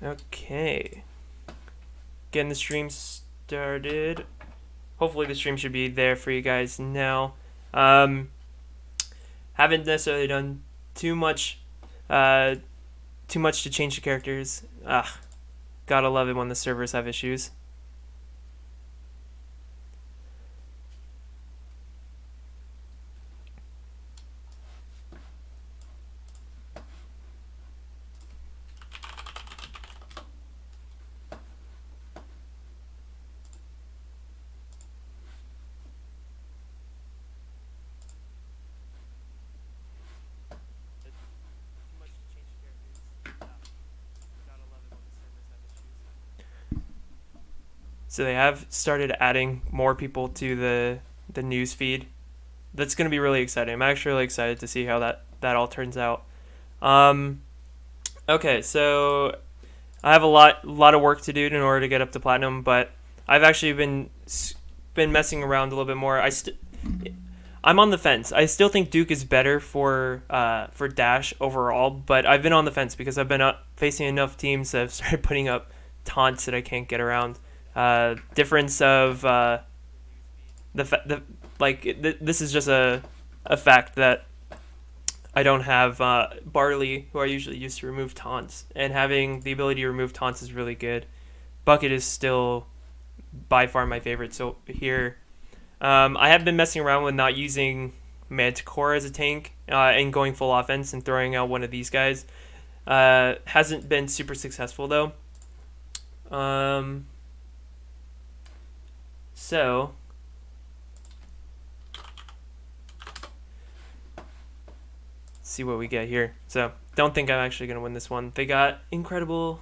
Okay. Getting the stream started. Hopefully the stream should be there for you guys now. Haven't necessarily done too much, uh, too much to change the characters. Gotta love it when the servers have issues. So they have started adding more people to the news feed. That's going to be really exciting. I'm actually really excited to see how that all turns out. Okay, so I have a lot of work to do in order to get up to platinum, but I've actually been messing around a little bit more. I'm on the fence. I still think Duke is better for Dash overall, but I've been on the fence because I've been facing enough teams that have started putting up taunts that I can't get around. Difference of this is just a fact that I don't have Barley, who I usually use to remove taunts, and having the ability to remove taunts is really good. Bucket is still by far my favorite. So here, I have been messing around with not using Manticore as a tank and going full offense and throwing out one of these guys. Hasn't been super successful though. So see what we get here. So don't think I'm actually gonna win this one. They got incredible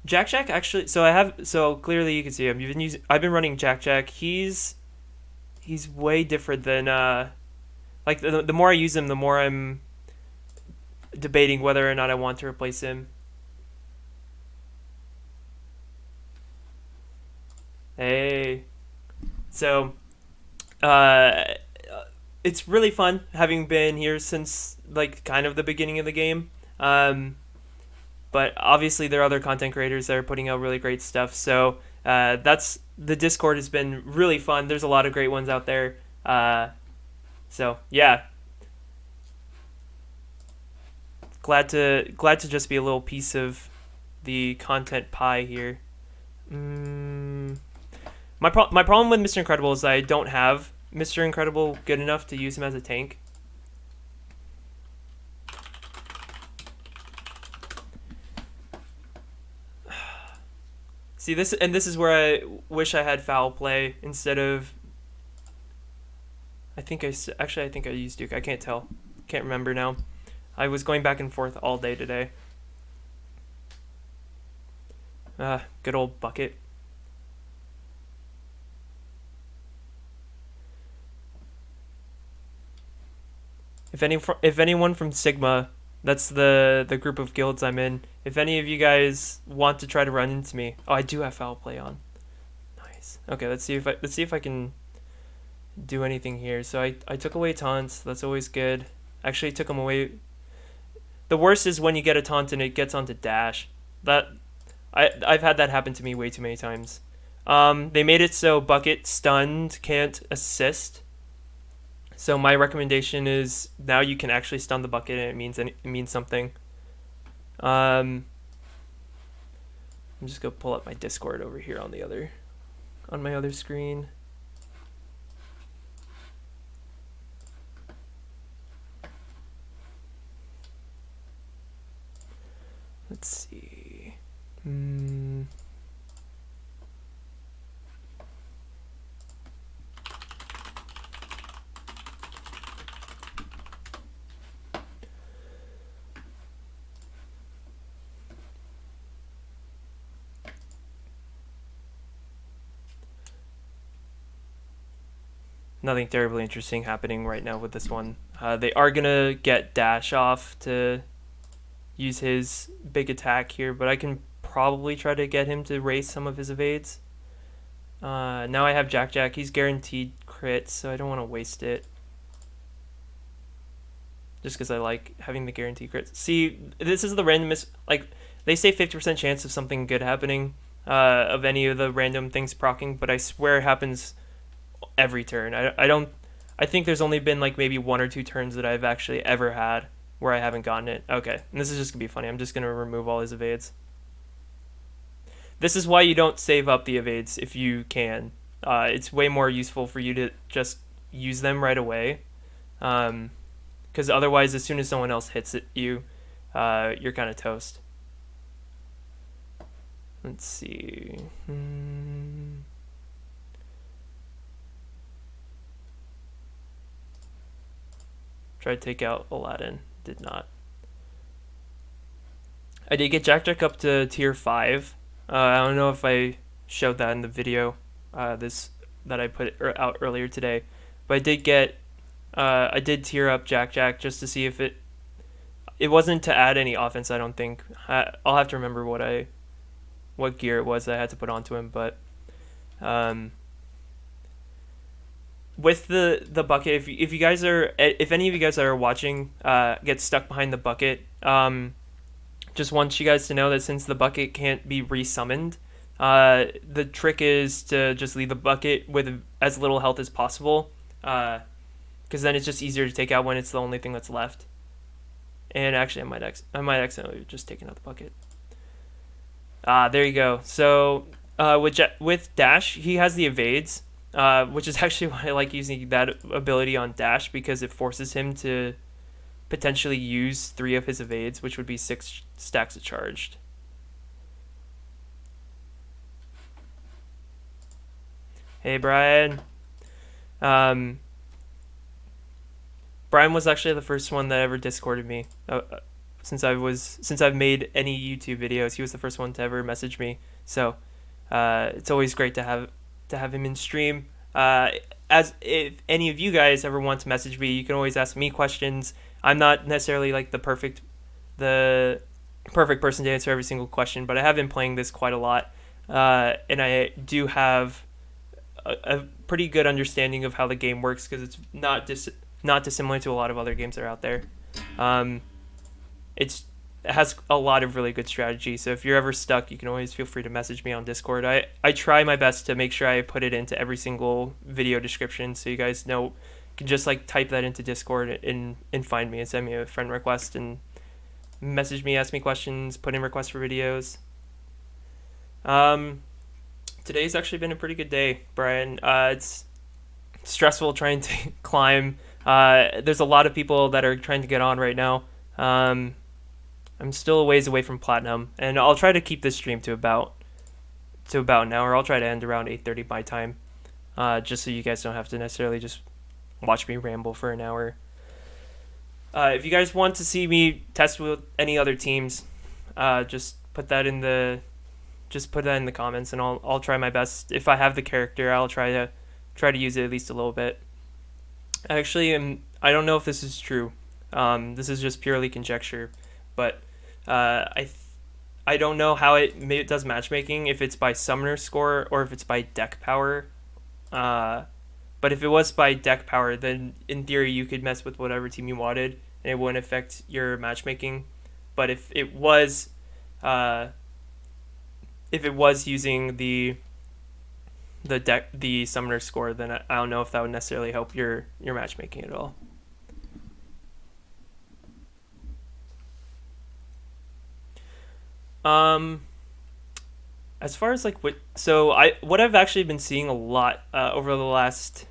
Jack actually. So clearly you can see I've been running Jack. He's way different than like the more I use him, the more I'm debating whether or not I want to replace him. Hey. So it's really fun having been here since like kind of the beginning of the game. But obviously there are other content creators that are putting out really great stuff. So that's the Discord has been really fun. There's a lot of great ones out there. So yeah, glad to just be a little piece of the content pie here. My problem with Mr. Incredible is I don't have Mr. Incredible good enough to use him as a tank. See this, and this is where I wish I had foul play instead of. I think I used Duke. I can't tell, can't remember now. I was going back and forth all day today. Good old Bucket. If anyone from Sigma, that's the group of guilds I'm in. If any of you guys want to try to run into me, oh, I do have foul play on. Nice. Okay, let's see if I can do anything here. So I took away taunts. That's always good. Actually, took them away. The worst is when you get a taunt and it gets onto dash. I've had that happen to me way too many times. They made it so Bucket stunned can't assist. So my recommendation is now you can actually stun the Bucket and it means something. I'm just gonna pull up my Discord over here on my other screen. Let's see. Nothing terribly interesting happening right now with this one. They are gonna get Dash off to use his big attack here, but I can probably try to get him to raise some of his evades. Now I have Jack. He's guaranteed crits, so I don't want to waste it. Just because I like having the guaranteed crits. See, this is the randomest. Like, they say 50% chance of something good happening, of any of the random things proccing, but I swear it happens every turn. I don't. I think there's only been like maybe 1 or 2 turns that I've actually ever had where I haven't gotten it. Okay, and this is just gonna be funny. I'm just gonna remove all his evades. This is why you don't save up the evades if you can. It's way more useful for you to just use them right away. Because otherwise, as soon as someone else hits it, you're kind of toast. Let's see. Tried to take out Aladdin. Did not. I did get Jack Jack up to tier 5. I don't know if I showed that in the video this that I put out earlier today, but I did tier up Jack Jack just to see if it wasn't to add any offense. I don't think. I'll have to remember what gear it was that I had to put onto him, but with the bucket, if you guys are, if any of you guys that are watching get stuck behind the bucket, just want you guys to know that since the bucket can't be resummoned, the trick is to just leave the bucket with as little health as possible, because then it's just easier to take out when it's the only thing that's left. And actually, I might accidentally just taken out the bucket. There you go. So with Dash, he has the evades, which is actually why I like using that ability on Dash, because it forces him to potentially use 3 of his evades, which would be 6 stacks of charged. Hey, Brian. Brian was actually the first one that ever Discorded me. Since I've made any YouTube videos, he was the first one to ever message me. So it's always great to have him in stream. As if any of you guys ever want to message me, you can always ask me questions. I'm not necessarily like the perfect person to answer every single question, but I have been playing this quite a lot, and I do have a pretty good understanding of how the game works, because it's not dissimilar to a lot of other games that are out there. It has a lot of really good strategy, so if you're ever stuck, you can always feel free to message me on Discord. I try my best to make sure I put it into every single video description, so you guys know, you can just like type that into Discord and find me and send me a friend request and message me, ask me questions, put in requests for videos. Today's actually been a pretty good day, Brian. It's stressful trying to climb. There's a lot of people that are trying to get on right now. I'm still a ways away from platinum, and I'll try to keep this stream to about an hour. I'll try to end around 8:30 my time, just so you guys don't have to necessarily just watch me ramble for an hour. If you guys want to see me test with any other teams, just put that in the comments, and I'll try my best. If I have the character, I'll try to use it at least a little bit. Actually, I don't know if this is true. This is just purely conjecture, but I don't know how it does matchmaking, if it's by summoner score or if it's by deck power. But if it was by deck power, then in theory you could mess with whatever team you wanted and it wouldn't affect your matchmaking. But if it was using the summoner score, then I don't know if that would necessarily help your matchmaking at all. As far as like what I've actually been seeing a lot over the last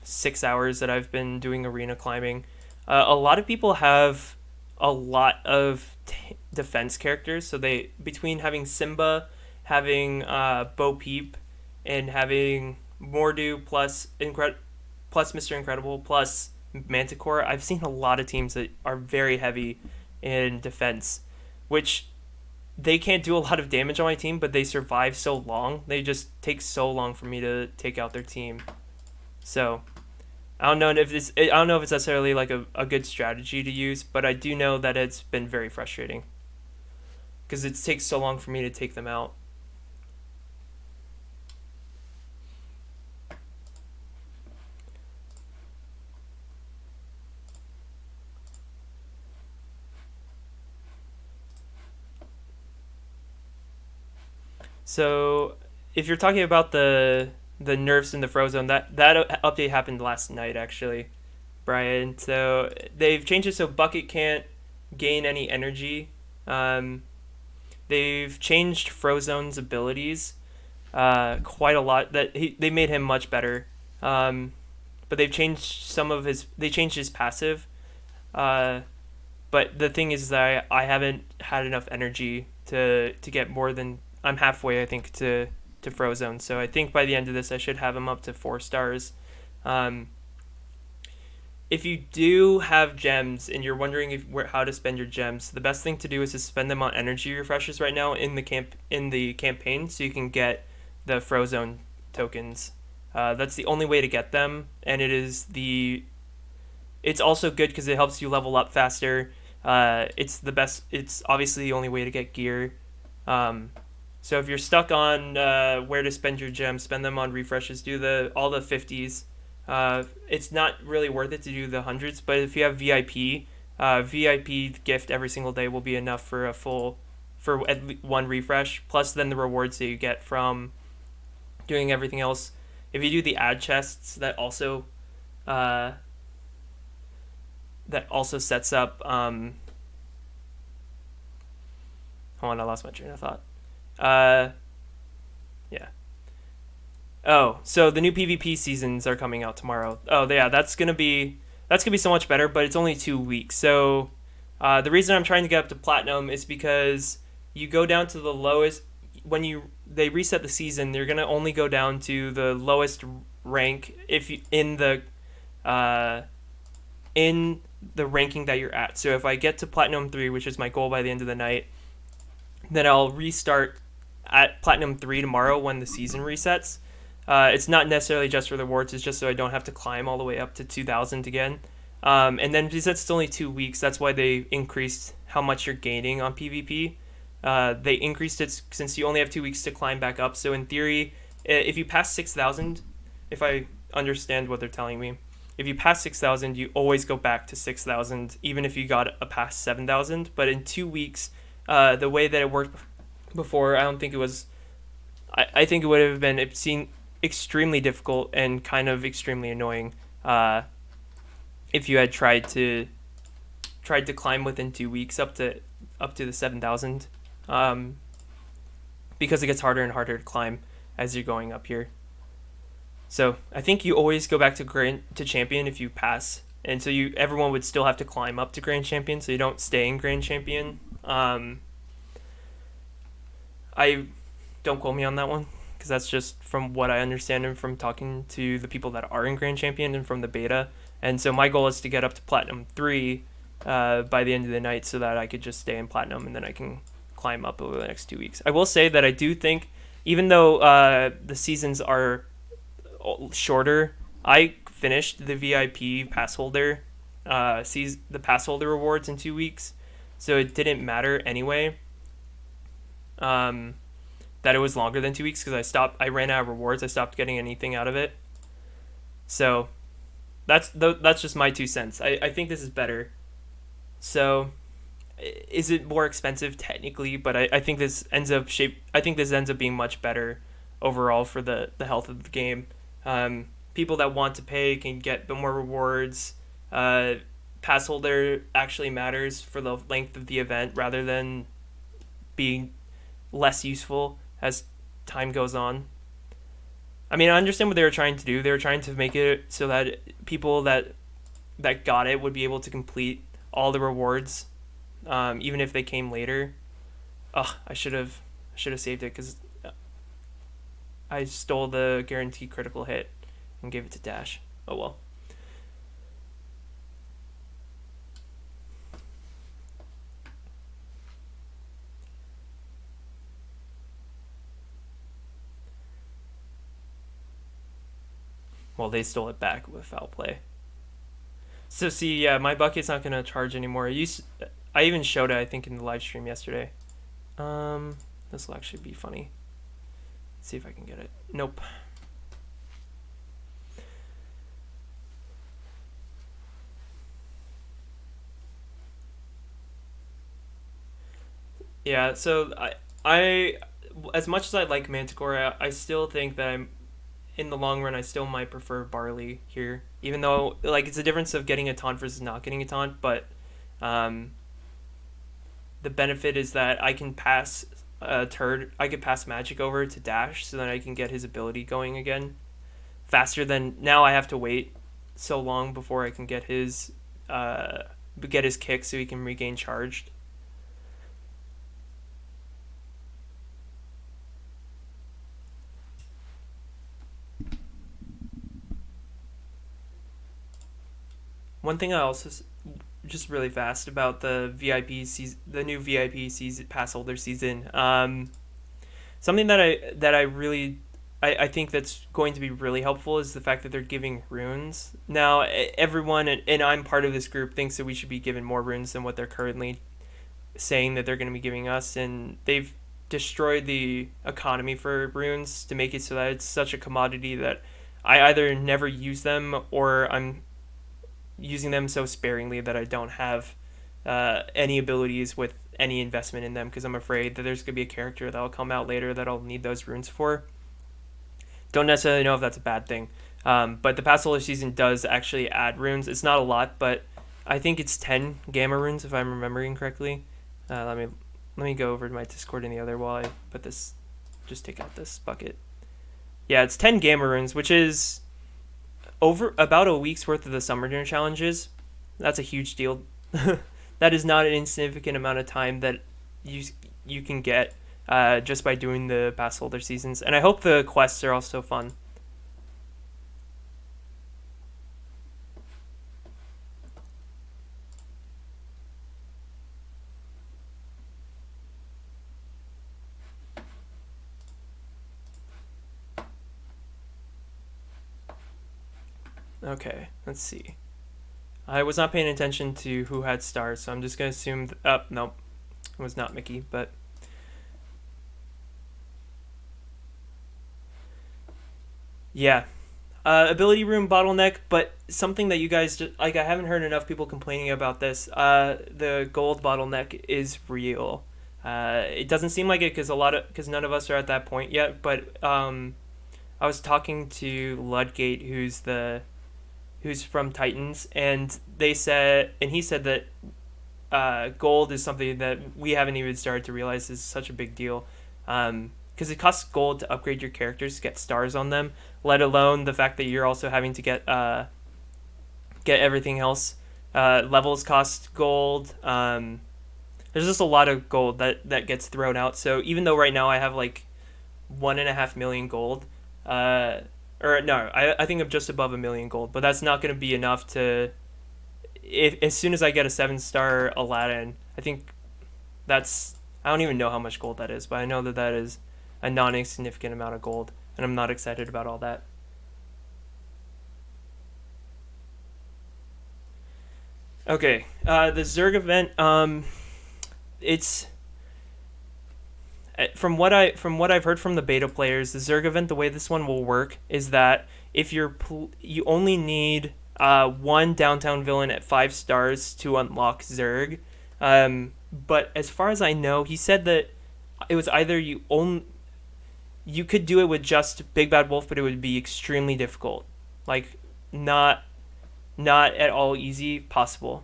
6 hours that I've been doing arena climbing, a lot of people have a lot of defense characters. So they, between having Simba, having Bo Peep, and having Mordu plus Mr. Incredible plus Manticore, I've seen a lot of teams that are very heavy in defense, which they can't do a lot of damage on my team, but they survive so long. They just take so long for me to take out their team. So I don't know if it's necessarily like a good strategy to use, but I do know that it's been very frustrating because it takes so long for me to take them out. So if you're talking about the nerfs in the Frozone, that update happened last night actually, Brian. So they've changed it so Bucket can't gain any energy. Um, they've changed Frozone's abilities quite a lot. They made him much better. Um, but they've changed some of his. They changed his passive. Uh, but the thing is that I haven't had enough energy to get more than I'm halfway. I think to Frozone. So I think by the end of this, I should have him up to 4 stars. Um, if you do have gems and you're wondering how to spend your gems, the best thing to do is to spend them on energy refreshes right now in the campaign, so you can get the Frozone tokens. That's the only way to get them, and it's also good because it helps you level up faster. It's the best. It's obviously the only way to get gear. Um, so if you're stuck on where to spend your gems, spend them on refreshes. Do the all the 50s. It's not really worth it to do the hundreds, but if you have VIP, VIP gift every single day will be enough for for at least one refresh. Plus, then the rewards that you get from doing everything else. If you do the ad chests, uh, that also sets up. Hold on, I lost my train of thought. Uh, yeah. Oh, so the new PvP seasons are coming out tomorrow. Oh, yeah, that's gonna be so much better, but it's only 2 weeks. So, the reason I'm trying to get up to platinum is because you go down to the lowest when they reset the season. They're gonna only go down to the lowest rank if you uh, in the ranking that you're at. So if I get to Platinum 3, which is my goal by the end of the night, then I'll restart at Platinum 3 tomorrow when the season resets. It's not necessarily just for the rewards, it's just so I don't have to climb all the way up to 2,000 again. And then because it's only 2 weeks, that's why they increased how much you're gaining on PvP. They increased it since you only have 2 weeks to climb back up. So in theory, if you pass 6,000, if I understand what they're telling me, if you pass 6,000, you always go back to 6,000, even if you got a past 7,000. But in 2 weeks, the way that it worked before, I don't think it was. I think it would have been it seemed extremely difficult and kind of extremely annoying if you had tried to climb within 2 weeks up to the 7,000, um, because it gets harder and harder to climb as you're going up here. So I think you always go back to champion if you pass, and so everyone would still have to climb up to grand champion, so you don't stay in grand champion. I don't quote me on that one because that's just from what I understand and from talking to the people that are in grand champion and from the beta. And so my goal is to get up to platinum 3 by the end of the night so that I could just stay in platinum and then I can climb up over the next 2 weeks. I will say that I do think, even though the seasons are shorter, I finished the VIP pass holder, sees the pass holder rewards in 2 weeks, so it didn't matter anyway. That it was longer than 2 weeks because I ran out of rewards. I stopped getting anything out of it. So that's just my 2 cents. I think this is better. So is it more expensive technically? But I think this ends up being much better overall for the health of the game. People that want to pay can get more rewards. Pass holder actually matters for the length of the event rather than being less useful as time goes on. I mean, I understand what they were trying to do. They were trying to make it so that people that got it would be able to complete all the rewards, even if they came later. Ugh, I should have saved it because I stole the guaranteed critical hit and gave it to Dash. Oh well. Well, they stole it back with foul play. So see, yeah, my bucket's not gonna charge anymore. I even showed it, I think, in the live stream yesterday. This will actually be funny. Let's see if I can get it. Nope. Yeah, so I as much as I like Manticore, I still think that I'm in the long run I still might prefer Barley here, even though like it's a difference of getting a taunt versus not getting a taunt, but um, the benefit is that I can pass a turd. I could pass Magic over to Dash, so then I can get his ability going again faster than now. I have to wait so long before I can get his kick so he can regain charged. One thing I also just really fast about the VIP season, the new VIP season pass holder season. Something that I really I think that's going to be really helpful is the fact that they're giving runes. Now, everyone, and I'm part of this group, thinks that we should be given more runes than what they're currently saying that they're going to be giving us. And they've destroyed the economy for runes to make it so that it's such a commodity that I either never use them or I'm using them so sparingly that I don't have any abilities with any investment in them because I'm afraid that there's going to be a character that'll come out later that I'll need those runes for. Don't necessarily know if that's a bad thing. But the past solar season does actually add runes. It's not a lot, but I think it's 10 gamma runes if I'm remembering correctly. Let me go over to my Discord in the other while I put this. Just take out this bucket. Yeah, it's 10 gamma runes, which is over about a week's worth of the summer dinner challenges. That's a huge deal. That is not an insignificant amount of time that you can get just by doing the pass holder seasons. And I hope the quests are also fun. Okay, let's see. I was not paying attention to who had stars, so I'm just going to assume... nope. It was not Mickey, but... Yeah. Ability room bottleneck, but something that you guys... Like, I haven't heard enough people complaining about this. The gold bottleneck is real. It doesn't seem like it because none of us are at that point yet, but I was talking to Ludgate, who's from Titans, and he said that gold is something that we haven't even started to realize is such a big deal, because it costs gold to upgrade your characters to get stars on them, let alone the fact that you're also having to get everything else. Levels cost gold. There's just a lot of gold that gets thrown out. So even though right now I have like 1.5 million gold, or no, I think I'm just above 1 million gold, but that's not going to be enough to. If as soon as I get a 7-star Aladdin, I think I don't even know how much gold that is, but I know that is a non-insignificant amount of gold, and I'm not excited about all that. Okay, the Zerg event. It's from what I've heard from the beta players, the Zerg event, the way this one will work is that if you only need one downtown villain at 5 stars to unlock Zerg. But as far as I know, he said that it was either you could do it with just Big Bad Wolf, but it would be extremely difficult, like not at all easy possible.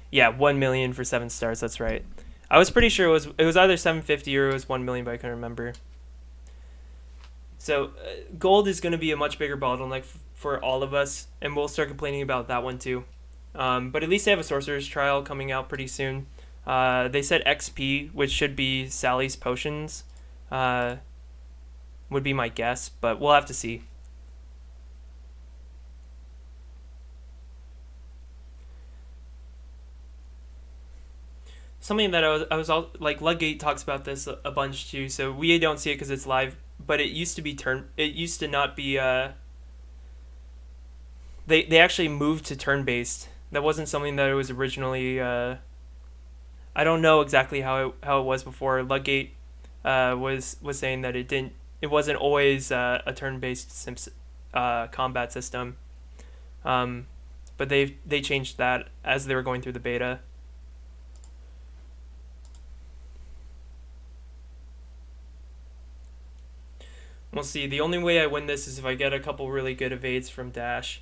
Yeah, 1 million for 7 stars. That's right. I was pretty sure it was either 750 or it was 1 million, but I couldn't remember. So gold is going to be a much bigger bottleneck for all of us, and we'll start complaining about that one too. But at least they have a sorcerer's trial coming out pretty soon. They said XP, which should be Sally's potions, would be my guess, but we'll have to see. Something that I was all like Ludgate talks about this a bunch too. So we don't see it because it's live, but it used to be It used to not be. They actually moved to turn based. That wasn't something that it was originally. I don't know exactly how it was before. Ludgate was saying that it wasn't always a turn based combat system. But they changed that as they were going through the beta. We'll see. The only way I win this is if I get a couple really good evades from Dash.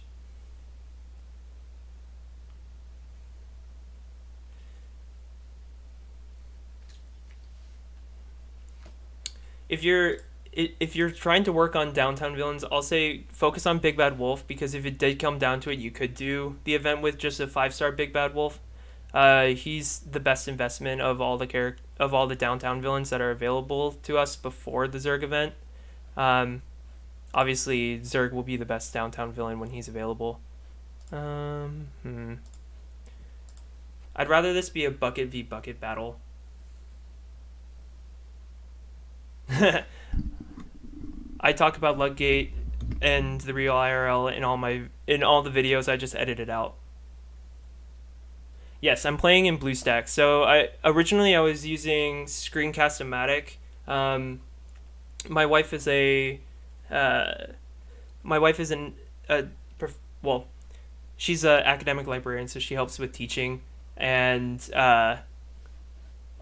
If you're trying to work on downtown villains, I'll say focus on Big Bad Wolf, because if it did come down to it, you could do the event with just a 5-star Big Bad Wolf. He's the best investment of all the downtown villains that are available to us before the Zerg event. Obviously, Zerg will be the best downtown villain when he's available. I'd rather this be a bucket v bucket battle. I talk about Ludgate and the real IRL in all the videos. I just edited out. Yes, I'm playing in BlueStacks. So I was using Screencast-O-Matic. My wife is a my wife is well, she's an academic librarian, so she helps with teaching, and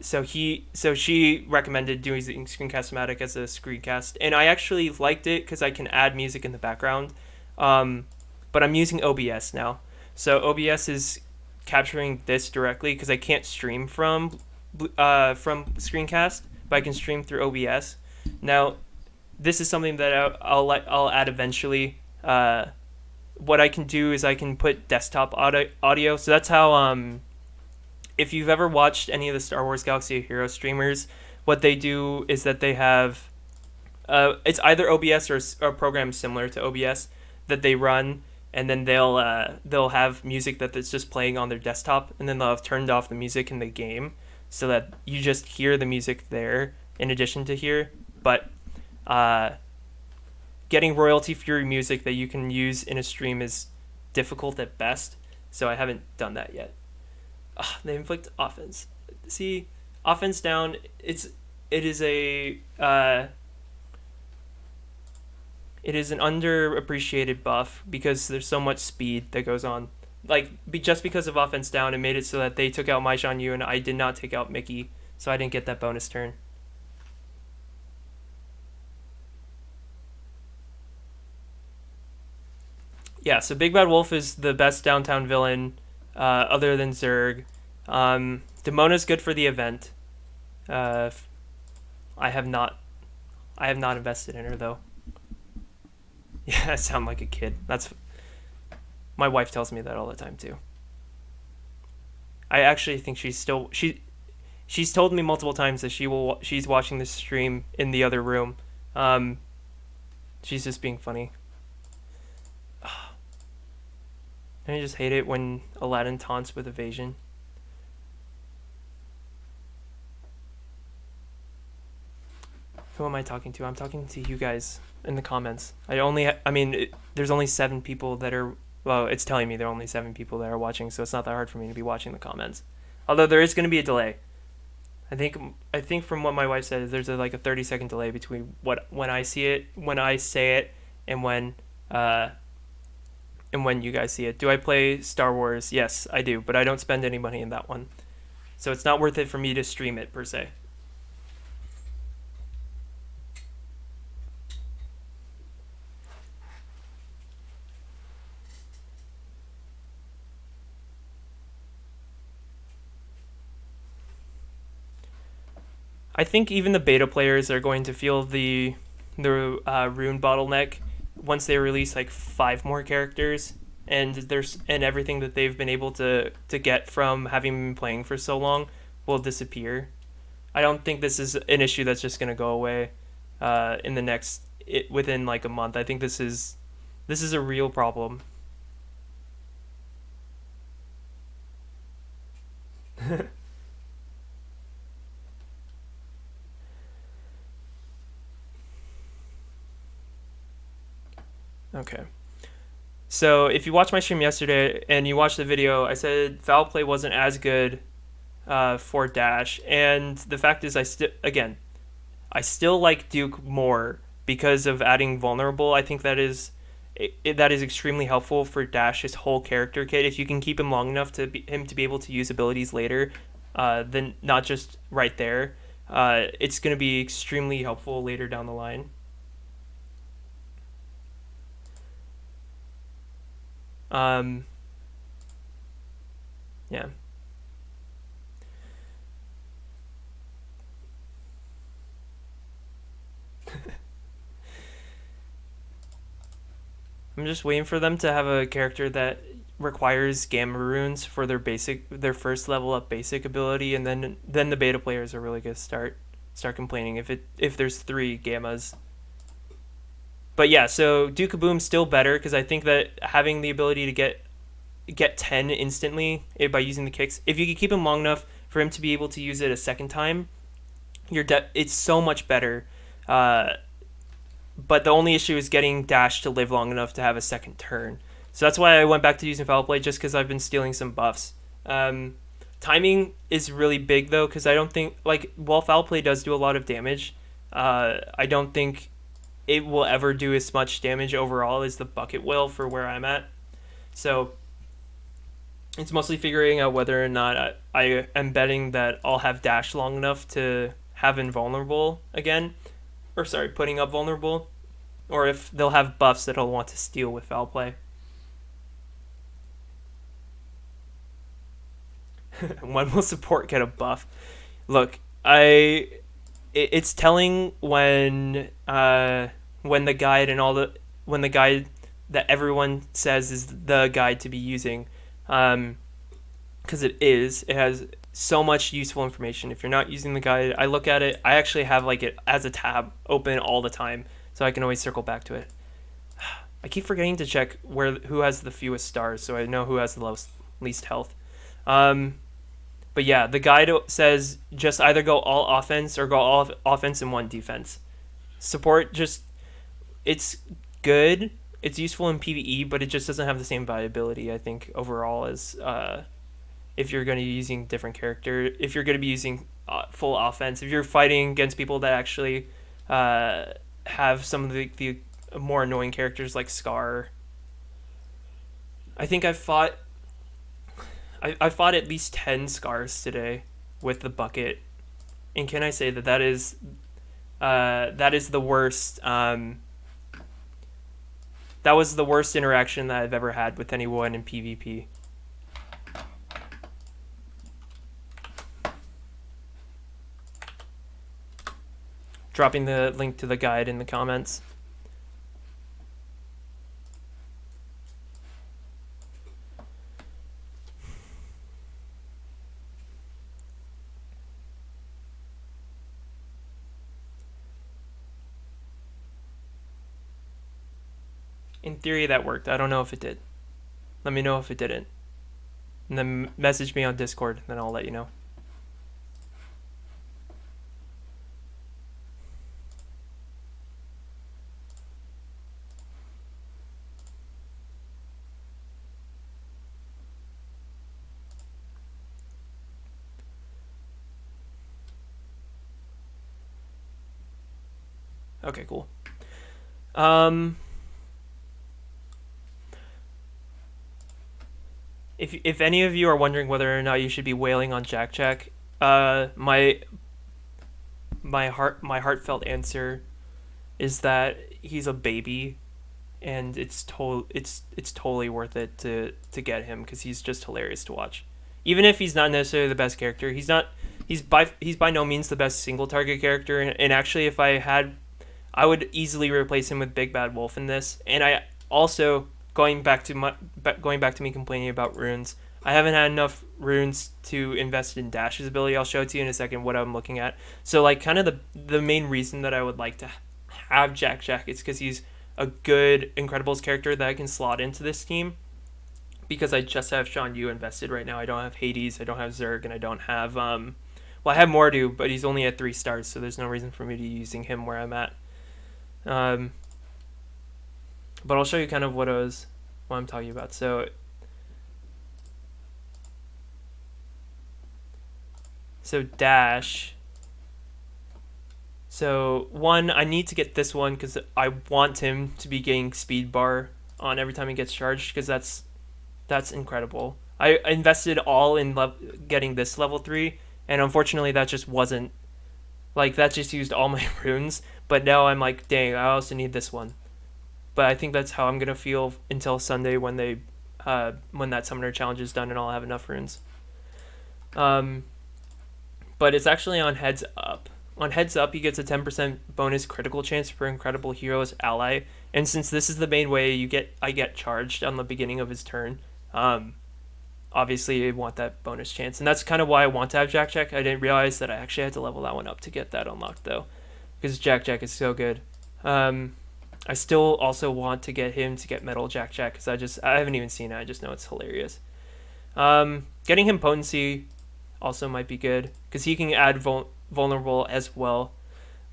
so she recommended doing Screencast-O-Matic as a screencast, and I actually liked it because I can add music in the background. But I'm using OBS now, so OBS is capturing this directly because I can't stream from Screencast, but I can stream through OBS. Now, this is something that I'll add eventually. What I can do is I can put desktop audio. So that's how if you've ever watched any of the Star Wars Galaxy of Heroes streamers, what they do is that they have it's either OBS or a program similar to OBS that they run, and then they'll have music that's just playing on their desktop, and then they'll have turned off the music in the game so that you just hear the music there in addition to here. But getting royalty-free music that you can use in a stream is difficult at best, so I haven't done that yet. They inflict offense. See, offense down. It is an underappreciated buff because there's so much speed that goes on. Just because of offense down, it made it so that they took out Mai Shan Yu and I did not take out Mickey, so I didn't get that bonus turn. Yeah, so Big Bad Wolf is the best downtown villain, other than Zerg. Demona's good for the event. I have not invested in her though. Yeah, I sound like a kid. That's my wife tells me that all the time too. I actually think she's told me multiple times that she's watching this stream in the other room. She's just being funny. I just hate it when Aladdin taunts with evasion. Who am I talking to? I'm talking to you guys in the comments. There's only 7 people that are... Well, it's telling me there are only 7 people that are watching, so it's not that hard for me to be watching the comments. Although there is going to be a delay. I think from what my wife said, there's a 30-second delay between when I say it, and when you guys see it. Do I play Star Wars? Yes, I do, but I don't spend any money in that one. So it's not worth it for me to stream it, per se. I think even the beta players are going to feel the rune bottleneck once they release 5 more characters, and everything that they've been able to get from having been playing for so long will disappear. I don't think this is an issue that's just gonna go away within a month. I think this is a real problem. Okay. So if you watched my stream yesterday and you watched the video, I said foul play wasn't as good for Dash, and the fact is I still like Duke more because of adding vulnerable. I think that is extremely helpful for Dash's whole character kit. If you can keep him long enough to be able to use abilities later, then not just right there, it's going to be extremely helpful later down the line. Um, yeah. I'm just waiting for them to have a character that requires gamma runes for their first level up basic ability, and then the beta players are really gonna start complaining if there's 3 gammas. But yeah, so Duke of Boom's still better because I think that having the ability to get 10 instantly by using the kicks, if you can keep him long enough for him to be able to use it a second time, it's so much better. Uh, but the only issue is getting Dash to live long enough to have a second turn. So that's why I went back to using Foul Play, just because I've been stealing some buffs. Timing is really big though, because I don't think, like, while Foul Play does do a lot of damage, I don't think it will ever do as much damage overall as the bucket will for where I'm at. So it's mostly figuring out whether or not I am betting that I'll have Dash long enough to have invulnerable again, or sorry, putting up vulnerable, or if they'll have buffs that I'll want to steal with Foul Play. When will support get a buff? Look, it's telling when the guide and all the when the guide that everyone says is the guide to be using, because it has so much useful information. If you're not using the guide, I look at it. I actually have like it as a tab open all the time, so I can always circle back to it. I keep forgetting to check who has the fewest stars, so I know who has the least health. But yeah, the guide says just either go all offense or go all offense and 1 defense. Support it's good. It's useful in PvE, but it just doesn't have the same viability, I think, overall as if you're going to be using different character. If you're going to be using full offense, if you're fighting against people that actually have some of the more annoying characters like Scar. I think I fought at least 10 Scars today with the bucket, and can I say that is the worst. That was the worst interaction that I've ever had with anyone in PvP. Dropping the link to the guide in the comments. In theory, that worked. I don't know if it did. Let me know if it didn't. And then message me on Discord, then I'll let you know. Okay, cool. If any of you are wondering whether or not you should be wailing on Jack Jack, my heartfelt answer is that he's a baby, and it's totally worth it to get him because he's just hilarious to watch. Even if he's not necessarily the best character, he's by no means the best single target character. And actually, if I would easily replace him with Big Bad Wolf in this. And I also going back to me complaining about runes. I haven't had enough runes to invest in Dash's ability. I'll show it to you in a second what I'm looking at. So like kind of the main reason that I would like to have Jack Jack is because he's a good Incredibles character that I can slot into this team. Because I just have Shan Yu invested right now. I don't have Hades, I don't have Zerg, and I don't have I have Mordu, but he's only at 3 stars, so there's no reason for me to be using him where I'm at. But I'll show you kind of what I'm talking about. So Dash. So one, I need to get this one because I want him to be getting speed bar on every time he gets charged because that's incredible. I invested all in getting this level 3, and unfortunately that just wasn't like that. Just used all my runes. But now I'm like, dang, I also need this one. But I think that's how I'm gonna feel until Sunday when they when that summoner challenge is done and I'll have enough runes. But it's actually on Heads Up. On Heads Up, he gets a 10% bonus critical chance for Incredible Hero's ally, and since this is the main way I get charged on the beginning of his turn, obviously I want that bonus chance, and that's kind of why I want to have Jack Jack. I didn't realize that I actually had to level that one up to get that unlocked though, because Jack Jack is so good. I still also want to get him to get Metal Jack Jack because I haven't even seen it. I just know it's hilarious. Getting him potency also might be good because he can add vulnerable as well.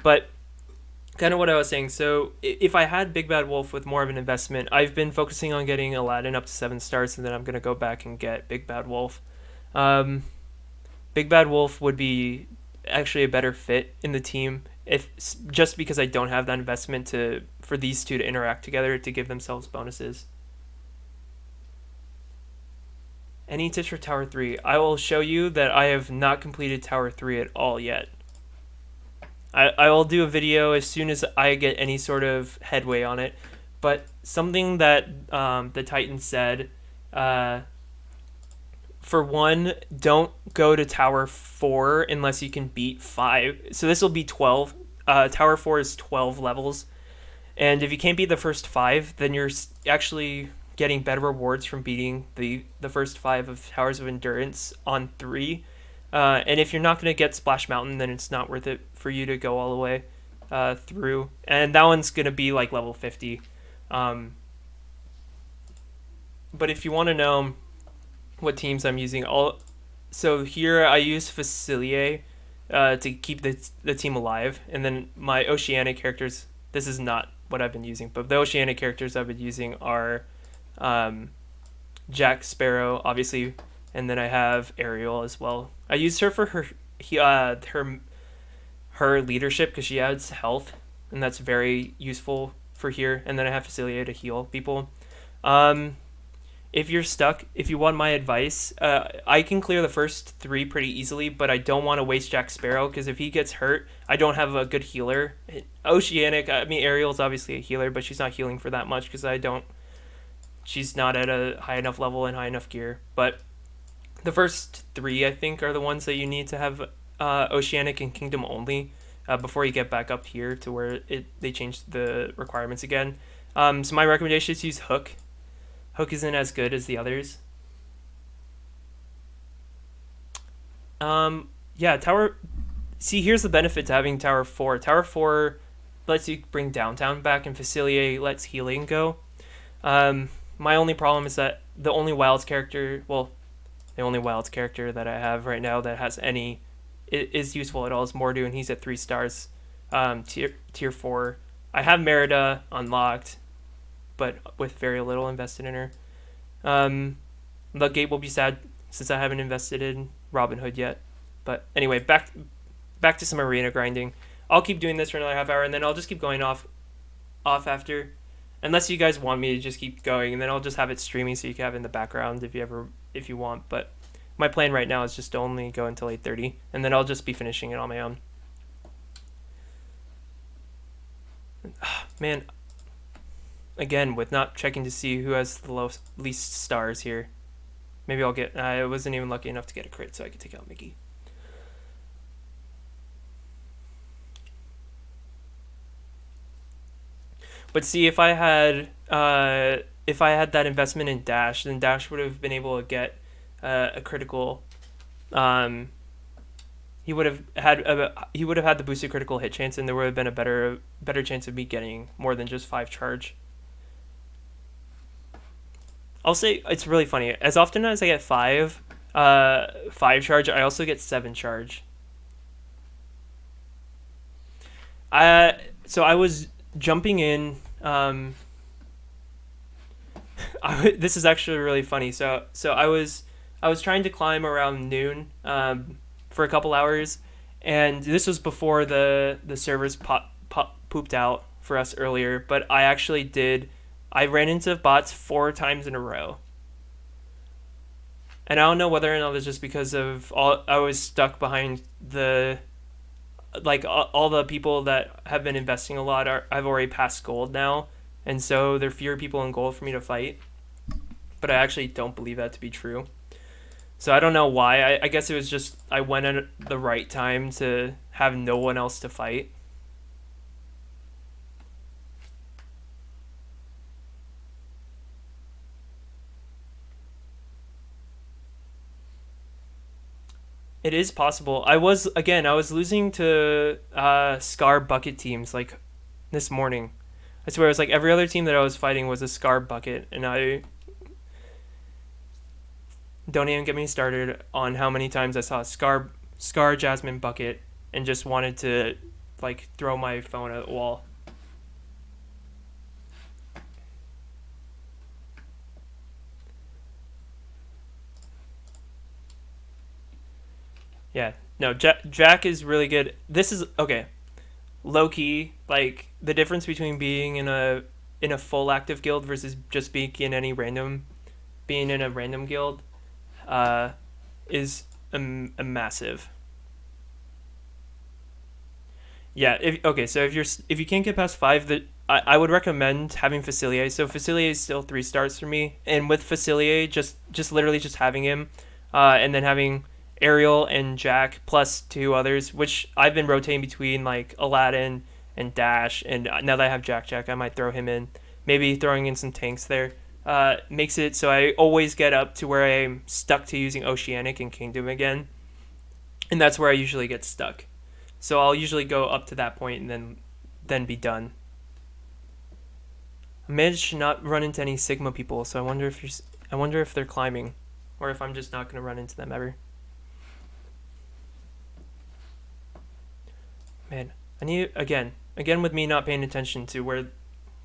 But kind of what I was saying. So if I had Big Bad Wolf with more of an investment, I've been focusing on getting Aladdin up to 7 stars, and then I'm gonna go back and get Big Bad Wolf. Big Bad Wolf would be actually a better fit in the team if just because I don't have that investment for these two to interact together to give themselves bonuses. Any tips for Tower 3? I will show you that I have not completed Tower 3 at all yet. I will do a video as soon as I get any sort of headway on it. But something that the Titan said, for one, don't go to Tower 4 unless you can beat 5. So this will be 12. Tower 4 is 12 levels. And if you can't beat the first 5, then you're actually getting better rewards from beating the first 5 of Towers of Endurance on 3. And if you're not going to get Splash Mountain, then it's not worth it for you to go all the way through. And that one's going to be like level 50. But if you want to know what teams I'm using, so here I use Facilier to keep the team alive. And then my Oceanic characters, this is not what I've been using, but the Oceanic characters I've been using are Jack Sparrow, obviously, and then I have Ariel as well. I used her for her leadership because she adds health, and that's very useful for here. And then I have Facilier to heal people. If you're stuck, if you want my advice, I can clear the first 3 pretty easily, but I don't want to waste Jack Sparrow because if he gets hurt, I don't have a good healer. Oceanic, I mean, Ariel's obviously a healer, but she's not healing for that much because she's not at a high enough level and high enough gear. But the first 3, I think, are the ones that you need to have Oceanic and Kingdom only before you get back up here to where they changed the requirements again. So my recommendation is to use Hook. Hook isn't as good as the others. Yeah, Tower... See, here's the benefit to having Tower 4. Tower 4 lets you bring Downtown back, and Facilier lets healing go. My only problem is that the only Wilds character that I have right now that has any is useful at all is Mordu, and he's at 3 stars, tier 4. I have Merida unlocked, but with very little invested in her. Ludgate will be sad since I haven't invested in Robin Hood yet. But anyway, back to some arena grinding. I'll keep doing this for another half hour, and then I'll just keep going off after. Unless you guys want me to just keep going, and then I'll just have it streaming so you can have it in the background if you want. But my plan right now is just to only go until 8:30, and then I'll just be finishing it on my own. Man, again, with not checking to see who has the least stars here. Maybe I'll get... I wasn't even lucky enough to get a crit, so I could take out Mickey. But see, if I had that investment in Dash, then Dash would have been able to get a critical. He would have had the boosted critical hit chance, and there would have been a better chance of me getting more than just 5 charge. I'll say it's really funny. As often as I get 5 charge, I also get 7 charge. So I was jumping in. This is actually really funny. So I was trying to climb around noon for a couple hours, and this was before the servers pooped out for us earlier. But I ran into bots 4 times in a row. And I don't know whether or not it's just because of I was stuck behind all the people that have been investing a lot I've already passed gold now, and so there are fewer people in gold for me to fight. but I actually don't believe that to be true. So I don't know why. I guess it was just I went at the right time to have no one else to fight. It is possible. I was losing to Scar bucket teams like this morning. I swear it was like every other team that I was fighting was a Scar bucket, and I don't even get me started on how many times I saw Scar Jasmine bucket and just wanted to like throw my phone at the wall. Yeah. No, Jack is really good. This is okay. Low key, like the difference between being in a full active guild versus just being in a random guild, uh, is a massive. Yeah. So if you can't get past five, I would recommend having Facilier. So Facilier is still 3 stars for me, and with Facilier, just literally just having him, and then having Ariel and Jack plus 2 others, which I've been rotating between like Aladdin and Dash, and now that I have Jack, I might throw him in. Maybe throwing in some tanks there. Makes it so I always get up to where I'm stuck to using Oceanic and Kingdom again, and that's where I usually get stuck. So I'll usually go up to that point and then be done. I managed to not run into any Sigma people, so I wonder if they're climbing, or if I'm just not gonna run into them ever. Man, I need again with me not paying attention to where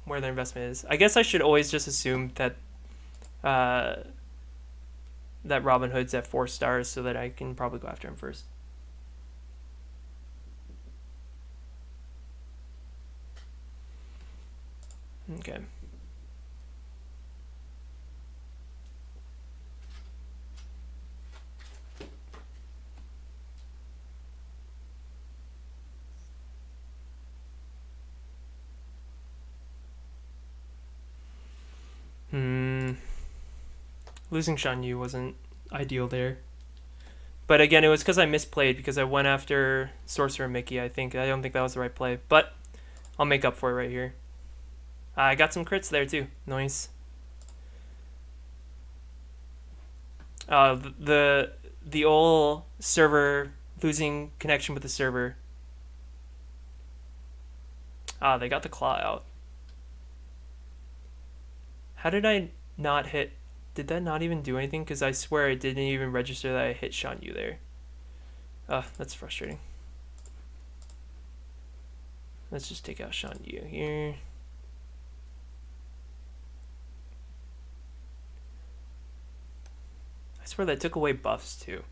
their investment is. I guess I should always just assume uh, that Robin Hood's at 4 stars, so that I can probably go after him first. Okay. Hmm. Losing Shan Yu wasn't ideal there. But again, it was because I misplayed because I went after Sorcerer Mickey. I don't think that was the right play, but I'll make up for it right here. I got some crits there too. Nice. The old server losing connection with the server. They got the claw out. How did I not hit? Did that not even do anything? Because I swear it didn't even register that I hit Shan Yu there. That's frustrating. Let's just take out Shan Yu here. I swear that took away buffs too.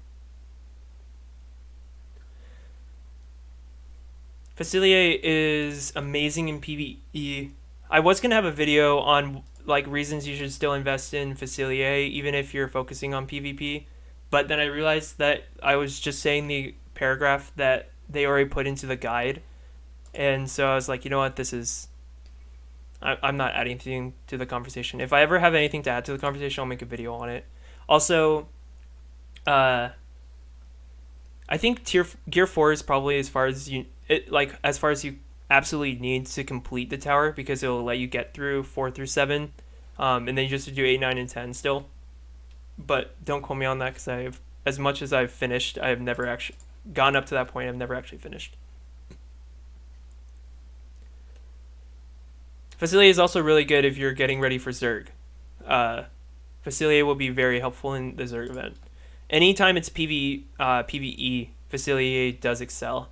Facilier is amazing in PvE. I was gonna have a video on like reasons you should still invest in Facilier even if you're focusing on PvP, but then I realized that I was just saying the paragraph that they already put into the guide, and so I was like, you know what, I'm not adding anything to the conversation. If I ever have anything to add to the conversation, I'll make a video on it. Also, uh, I think Gear 4 is probably as far as you absolutely need to complete the tower, because it'll let you get through 4 through 7, and then you just do 8, 9, and 10 still. But don't quote me on that, because as much as I've finished, I have never actually gone up to that point. I've never actually finished. Facilier is also really good if you're getting ready for Zerg. Uh, Facilier will be very helpful in the Zerg event. Anytime it's PvE, Facilier does excel.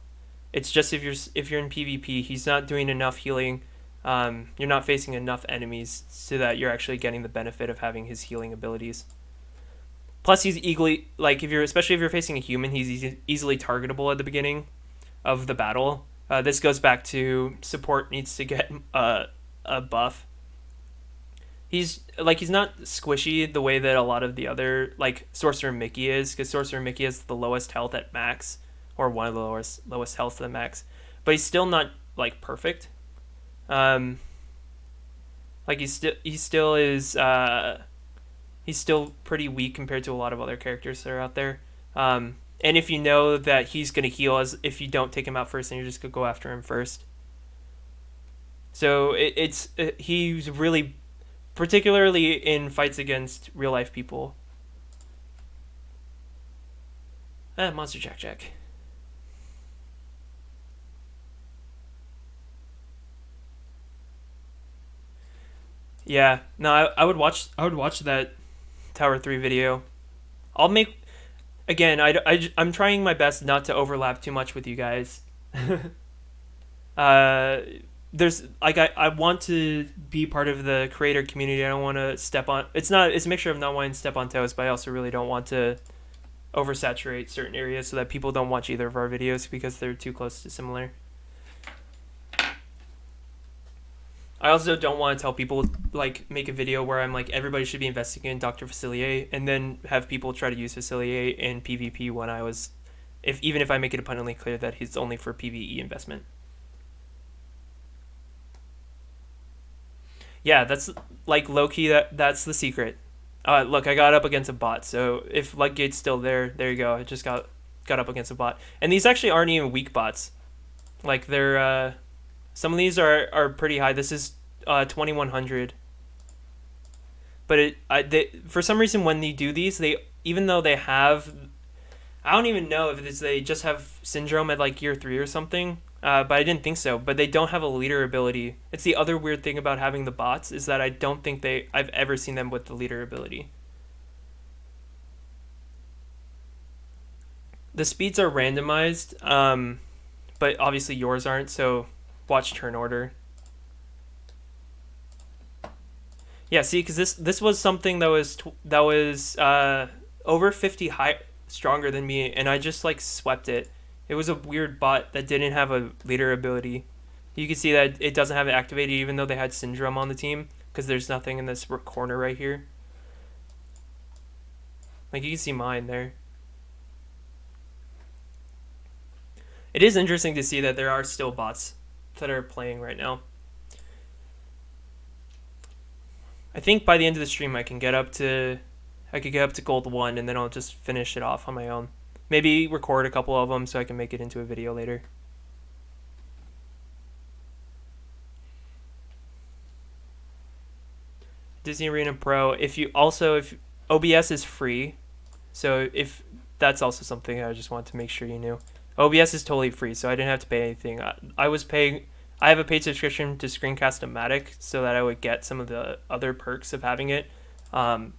It's just if you're in PvP, he's not doing enough healing. You're not facing enough enemies so that you're actually getting the benefit of having his healing abilities. Plus, he's easily especially if you're facing a human, he's easily targetable at the beginning of the battle. This goes back to support needs to get a buff. He's not squishy the way that a lot of the other like Sorcerer Mickey is, because Sorcerer Mickey has the lowest health at max, or one of the lowest health at max, but he's still not like perfect. Like he still is He's still pretty weak compared to a lot of other characters that are out there. And if you know that he's gonna heal, as if you don't take him out first, and you're just gonna go after him first. So he's really, particularly in fights against real life people. Monster Jack. Yeah, no, I would watch. I would watch that Tower 3 video. I'll make again. I'm trying my best not to overlap too much with you guys. uh, there's like I want to be part of the creator community. I don't want to step on. It's a mixture of not wanting to step on toes, but I also really don't want to oversaturate certain areas so that people don't watch either of our videos because they're too close to similar. I also don't want to tell people, like, make a video where I'm like, everybody should be investing in Dr. Facilier, and then have people try to use Facilier in PvP when I was, even if I make it abundantly clear that he's only for PvE investment. Yeah, that's like low key. That's the secret. Look, I got up against a bot, so if Floodgate's still there, there you go. I just got up against a bot, and these actually aren't even weak bots. Like they're some of these are pretty high. This is 2100. But for some reason when they do these, they, even though they have, I don't even know if it's they just have Syndrome at like year 3 or something. But I didn't think so. But they don't have a leader ability. It's the other weird thing about having the bots, is that I don't think I've ever seen them with the leader ability. The speeds are randomized, but obviously yours aren't. So watch turn order. Yeah, see, because this was something that was over 50 high stronger than me, and I just like swept it. It was a weird bot that didn't have a leader ability. You can see that it doesn't have it activated even though they had Syndrome on the team, because there's nothing in this corner right here. Like, you can see mine there. It is interesting to see that there are still bots that are playing right now. I think by the end of the stream I could get up to gold 1, and then I'll just finish it off on my own. Maybe record a couple of them so I can make it into a video later. Disney Arena Pro, if OBS is free, so if that's also something I just want to make sure you knew. OBS is totally free, so I didn't have to pay anything. I have a paid subscription to Screencast-O-Matic so that I would get some of the other perks of having it. But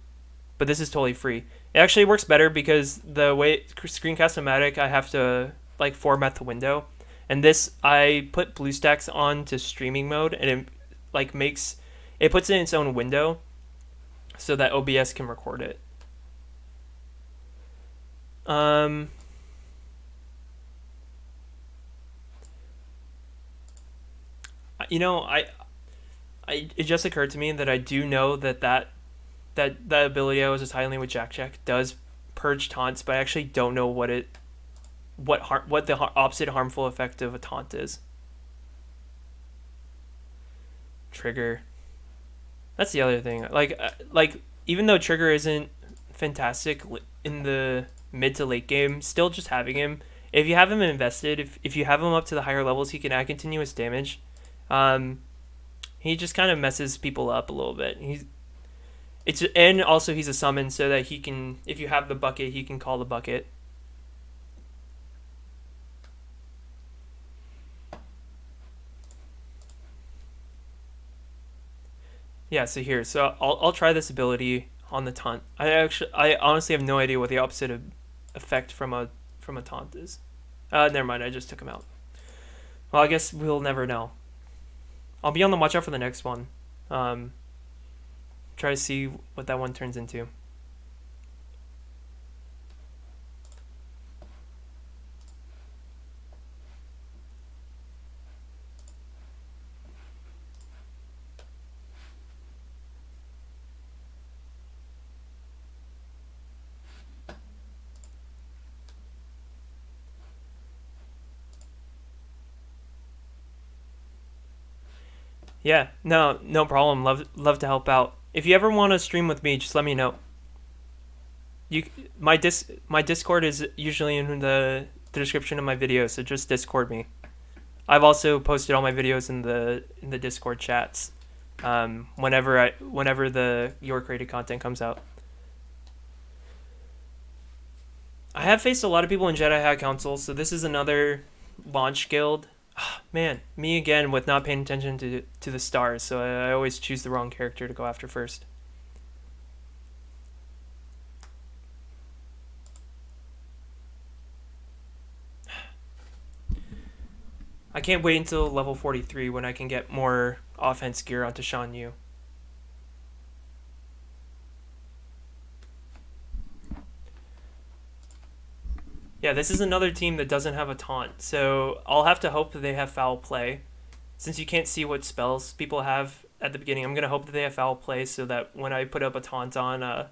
this is totally free. It actually works better because the way Screencast-O-Matic, I have to like format the window, and this I put BlueStacks on to streaming mode, and it like puts it in its own window so that OBS can record it. It just occurred to me that I do know that ability I was just highlighting with Jack does purge taunts, but I actually don't know what the opposite harmful effect of a taunt is. Trigger. That's the other thing. Like even though Trigger isn't fantastic in the mid to late game, still just having him, if you have him invested, if you have him up to the higher levels, he can add continuous damage. He just kind of messes people up a little bit. And also he's a summon, so that he can, if you have the bucket, he can call the bucket. Yeah, so I'll try this ability on the taunt. I honestly have no idea what the opposite effect from a taunt is. Never mind, I just took him out. Well, I guess we'll never know. I'll be on the watch out for the next one. Try to see what that one turns into. Yeah, no problem. Love to help out. If you ever want to stream with me, just let me know. you my Discord is usually in the description of my video, so just Discord me. I've also posted all my videos in the Discord chats. Whenever the your created content comes out. I have faced a lot of people in Jedi High Council, so this is another launch guild. Man, me again with not paying attention to the stars, so I always choose the wrong character to go after first. I can't wait until level 43 when I can get more offense gear onto Shan Yu. Yeah, this is another team that doesn't have a taunt, so I'll have to hope that they have foul play. Since you can't see what spells people have at the beginning, I'm gonna hope that they have foul play so that when I put up a taunt on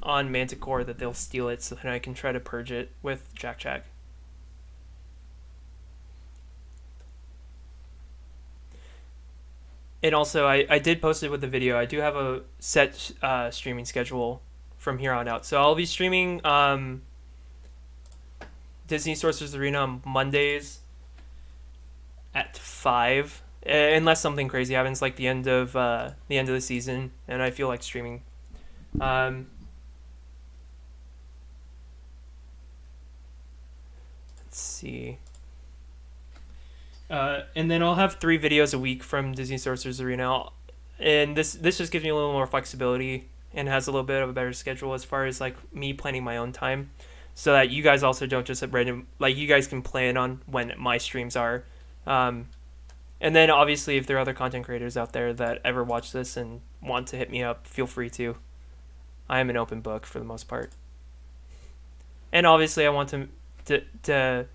Manticore that they'll steal it, so that I can try to purge it with Jack Jack. And also, I did post it with the video. I do have a set streaming schedule from here on out. So I'll be streaming Disney Sorcerer's Arena on Mondays at 5, unless something crazy happens, like the end of the season, and I feel like streaming. Let's see. And then I'll have 3 videos a week from Disney Sorcerer's Arena, and this just gives me a little more flexibility and has a little bit of a better schedule as far as like me planning my own time, so that you guys also don't just have random, like you guys can plan on when my streams are. And then obviously if there are other content creators out there that ever watch this and want to hit me up, feel free to. I am an open book for the most part. And obviously I want to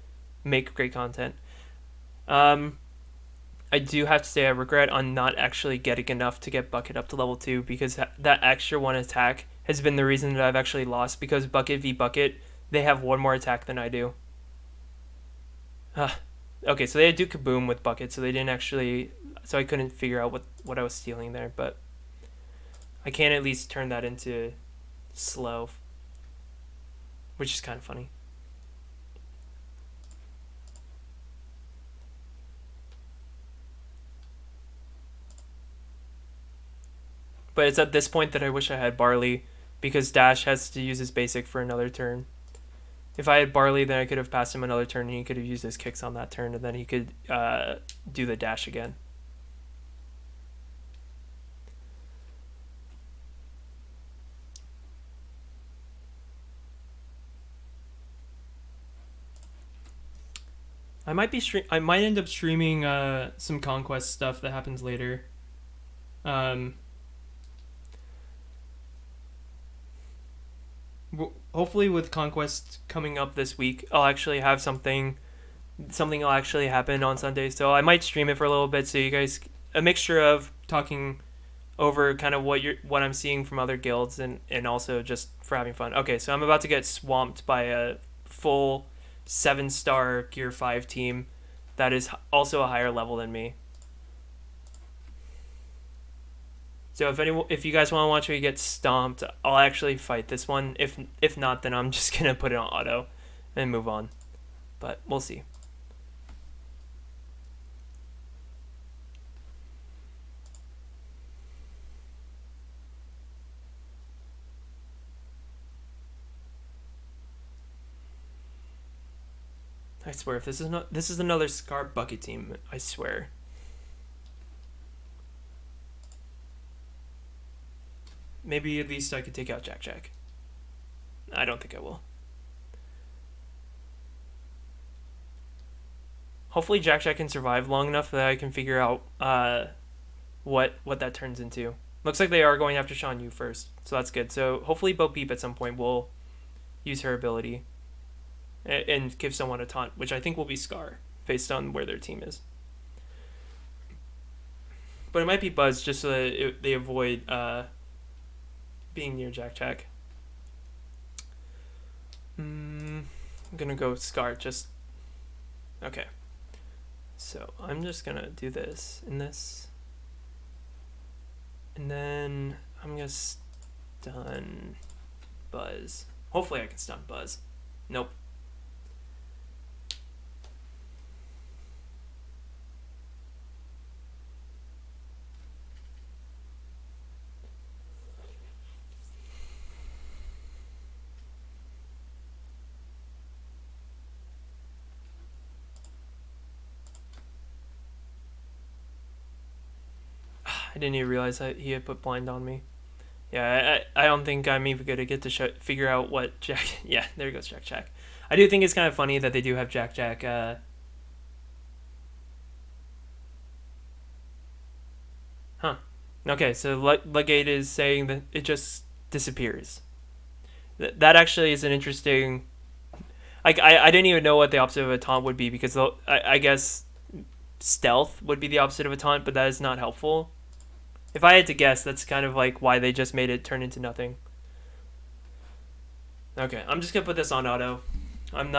make great content. I do have to say I regret on not actually getting enough to get Bucket up to level 2, because that extra 1 attack has been the reason that I've actually lost, because Bucket v Bucket, they have 1 more attack than I do. Okay, so they do Kaboom with Bucket, so they didn't actually, so I couldn't figure out what I was stealing there, but I can at least turn that into slow, which is kind of funny. But it's at this point that I wish I had Barley, because Dash has to use his basic for another turn. If I had Barley, then I could have passed him another turn, and he could have used his kicks on that turn, and then he could do the dash again. I might end up streaming some Conquest stuff that happens later. Hopefully with Conquest coming up this week, I'll actually have something will actually happen on Sunday. So I might stream it for a little bit, so you guys, a mixture of talking over kind of what I'm seeing from other guilds, and also just for having fun. Okay, so I'm about to get swamped by a full 7-star Gear 5 team that is also a higher level than me. So if you guys want to watch me get stomped, I'll actually fight this one. If not, then I'm just gonna put it on auto and move on. But we'll see. I swear, if this is another Scar Bucket team, I swear. Maybe at least I could take out Jack Jack. I don't think I will. Hopefully Jack Jack can survive long enough that I can figure out what that turns into. Looks like they are going after Shan Yu first, so that's good. So hopefully Bo Peep at some point will use her ability and give someone a taunt, which I think will be Scar, based on where their team is. But it might be Buzz, just so that they avoid being near Jack Jack. I'm gonna go Scar, just... Okay. So I'm just gonna do this and this. And then I'm gonna stun Buzz. Hopefully I can stun Buzz. Nope. I didn't even realize that he had put blind on me. Yeah, I don't think I'm even going to get to figure out what Jack... Yeah, there goes Jack Jack. I do think it's kind of funny that they do have Jack Jack... Huh. Okay, so Legate is saying that it just disappears. That actually is an interesting... Like, I didn't even know what the opposite of a taunt would be, because I guess stealth would be the opposite of a taunt, but that is not helpful. If I had to guess, that's kind of like why they just made it turn into nothing. Okay, I'm just gonna put this on auto. I'm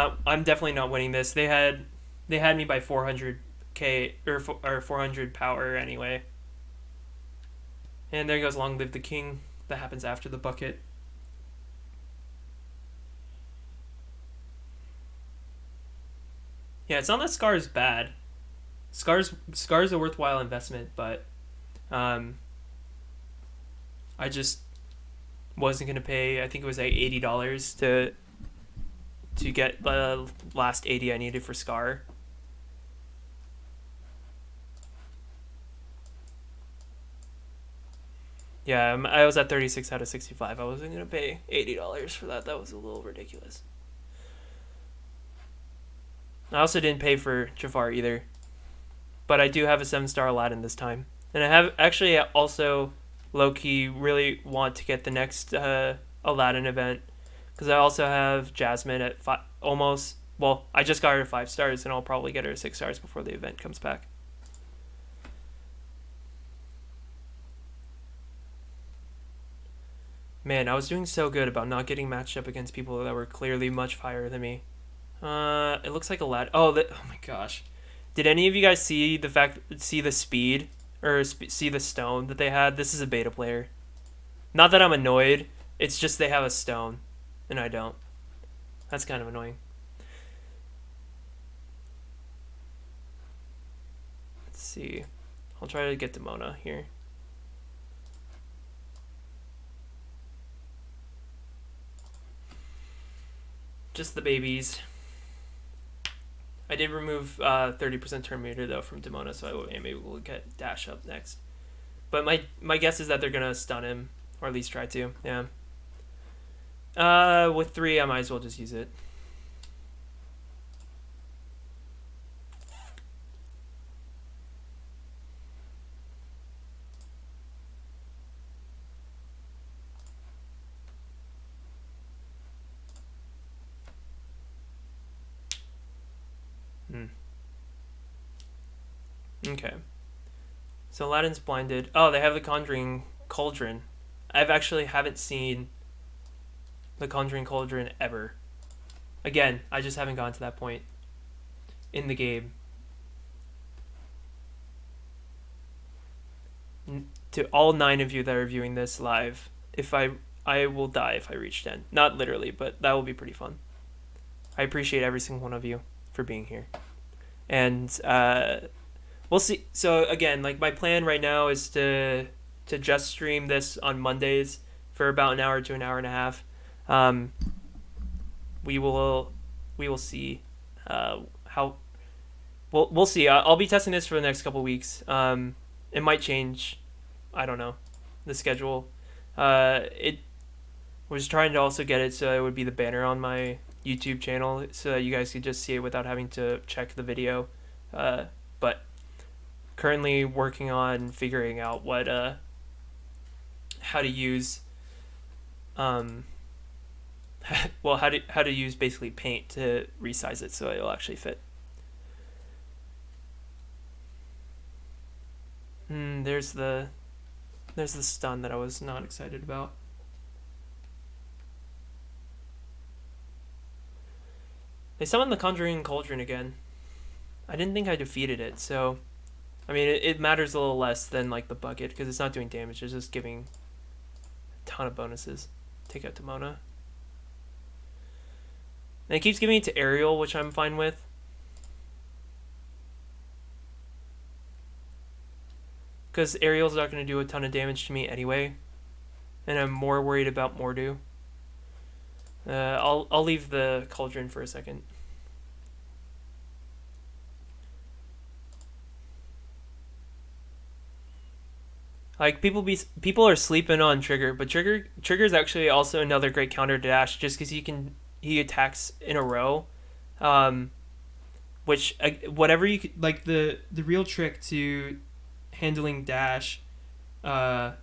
definitely not winning this. They had me by 400k or 400 power anyway. And there goes Long Live the King. That happens after the bucket. Yeah, it's not that Scar is bad. Scar's a worthwhile investment, but I just wasn't gonna pay. I think it was like $80 to get the last 80 I needed for Scar. Yeah, I was at 36 out of 65. I wasn't gonna pay $80 for that. That was a little ridiculous. I also didn't pay for Jafar either, but I do have a 7-star Aladdin this time, and I have actually also low-key really want to get the next Aladdin event, because I also have Jasmine at almost, well, I just got her 5 stars, and I'll probably get her 6 stars before the event comes back. Man, I was doing so good about not getting matched up against people that were clearly much fire than me. It looks like Aladdin. Oh, oh my gosh. Did any of you guys see the speed or see the stone that they had? This is a beta player. Not that I'm annoyed. It's just they have a stone, and I don't. That's kind of annoying. Let's see. I'll try to get Demona here. Just the babies. I did remove 30% turn meter though from Demona, so I am able to get Dash up next. But my guess is that they're gonna stun him, or at least try to. Yeah. With 3, I might as well just use it. Okay. So Aladdin's blinded. Oh, they have the Conjuring Cauldron. I've actually haven't seen the Conjuring Cauldron ever. Again, I just haven't gotten to that point in the game. To all 9 of you that are viewing this live, if I will die if I reach 10. Not literally, but that will be pretty fun. I appreciate every single one of you for being here. And we'll see. So again, like my plan right now is to just stream this on Mondays for about an hour to an hour and a half. We will see how we'll see. I'll be testing this for the next couple weeks. It might change. I don't know the schedule. It was trying to also get it so it would be the banner on my YouTube channel so that you guys could just see it without having to check the video. But currently working on figuring out what how to use well how to use basically Paint to resize it so it'll actually fit. There's the stun that I was not excited about. They summoned the Conjuring Cauldron again. I didn't think I defeated it, so I mean it matters a little less than like the bucket because it's not doing damage. It's just giving a ton of bonuses. Take out Demona. And it keeps giving it to aerial, which I'm fine with. Because aerial's not going to do a ton of damage to me anyway. And I'm more worried about Mordu. I'll leave the Cauldron for a second. Like people are sleeping on Trigger, but Trigger's actually also another great counter to Dash, just because he attacks in a row, um, which whatever you like the real trick to handling Dash, the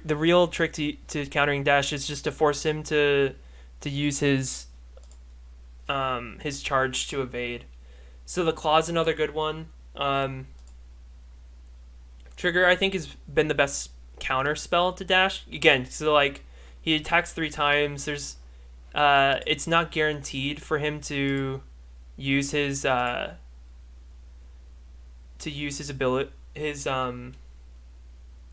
real trick to countering Dash is just to force him to use his charge to evade. So the Claw's another good one. Trigger, I think, has been the best counter spell to Dash. Again, so like he attacks 3 times. It's not guaranteed for him to use his ability, his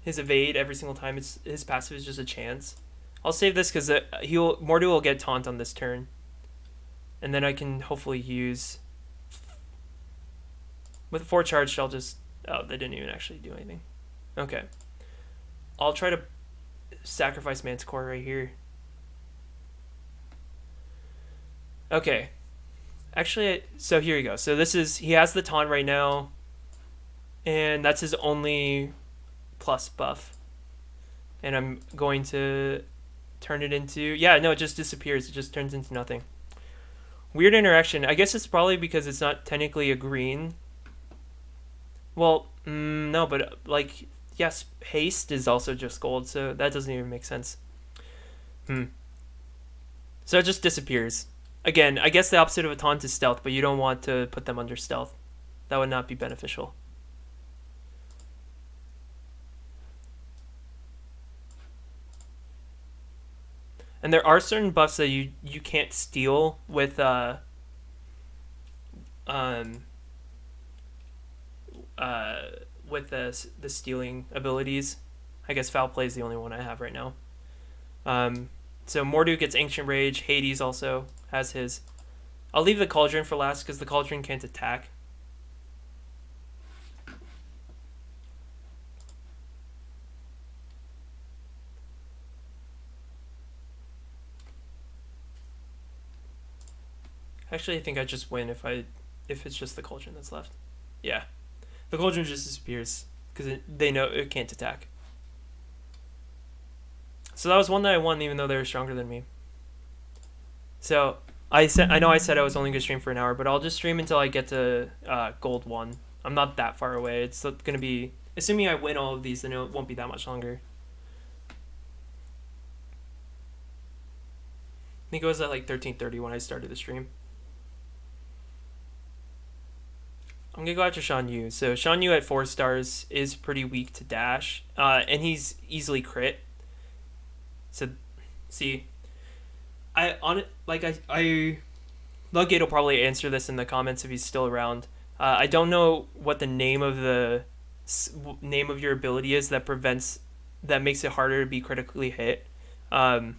evade every single time. His passive is just a chance. I'll save this because Mordu will get taunt on this turn, and then I can hopefully use. With 4 charged, I'll just... Oh, they didn't even actually do anything. Okay. I'll try to sacrifice Manticore right here. Okay. Actually, so here you go. So he has the taunt right now, and that's his only plus buff. And I'm going to turn it into... Yeah, no, it just disappears. It just turns into nothing. Weird interaction. I guess it's probably because it's not technically a green... Well, no, but like, yes, haste is also just gold, so that doesn't even make sense. So it just disappears. Again, I guess the opposite of a taunt is stealth, but you don't want to put them under stealth. That would not be beneficial. And there are certain buffs that you can't steal with with the stealing abilities. I guess Foul Play is the only one I have right now. So Mordu gets Ancient Rage. Hades also has his. I'll leave the Cauldron for last because the Cauldron can't attack. Actually, I think I just win if it's just the Cauldron that's left. Yeah. The Cauldron just disappears because they know it can't attack. So that was one that I won, even though they were stronger than me. So I know I said I was only gonna stream for an hour, but I'll just stream until I get to gold 1. I'm not that far away. It's gonna be, assuming I win all of these, then it won't be that much longer. I think it was at like 13:30 when I started the stream. I'm gonna go after Shan Yu. So Shan Yu at 4 stars is pretty weak to dash, and he's easily crit. So, see, Ludgate will probably answer this in the comments if he's still around. I don't know what the name of your ability is that makes it harder to be critically hit. But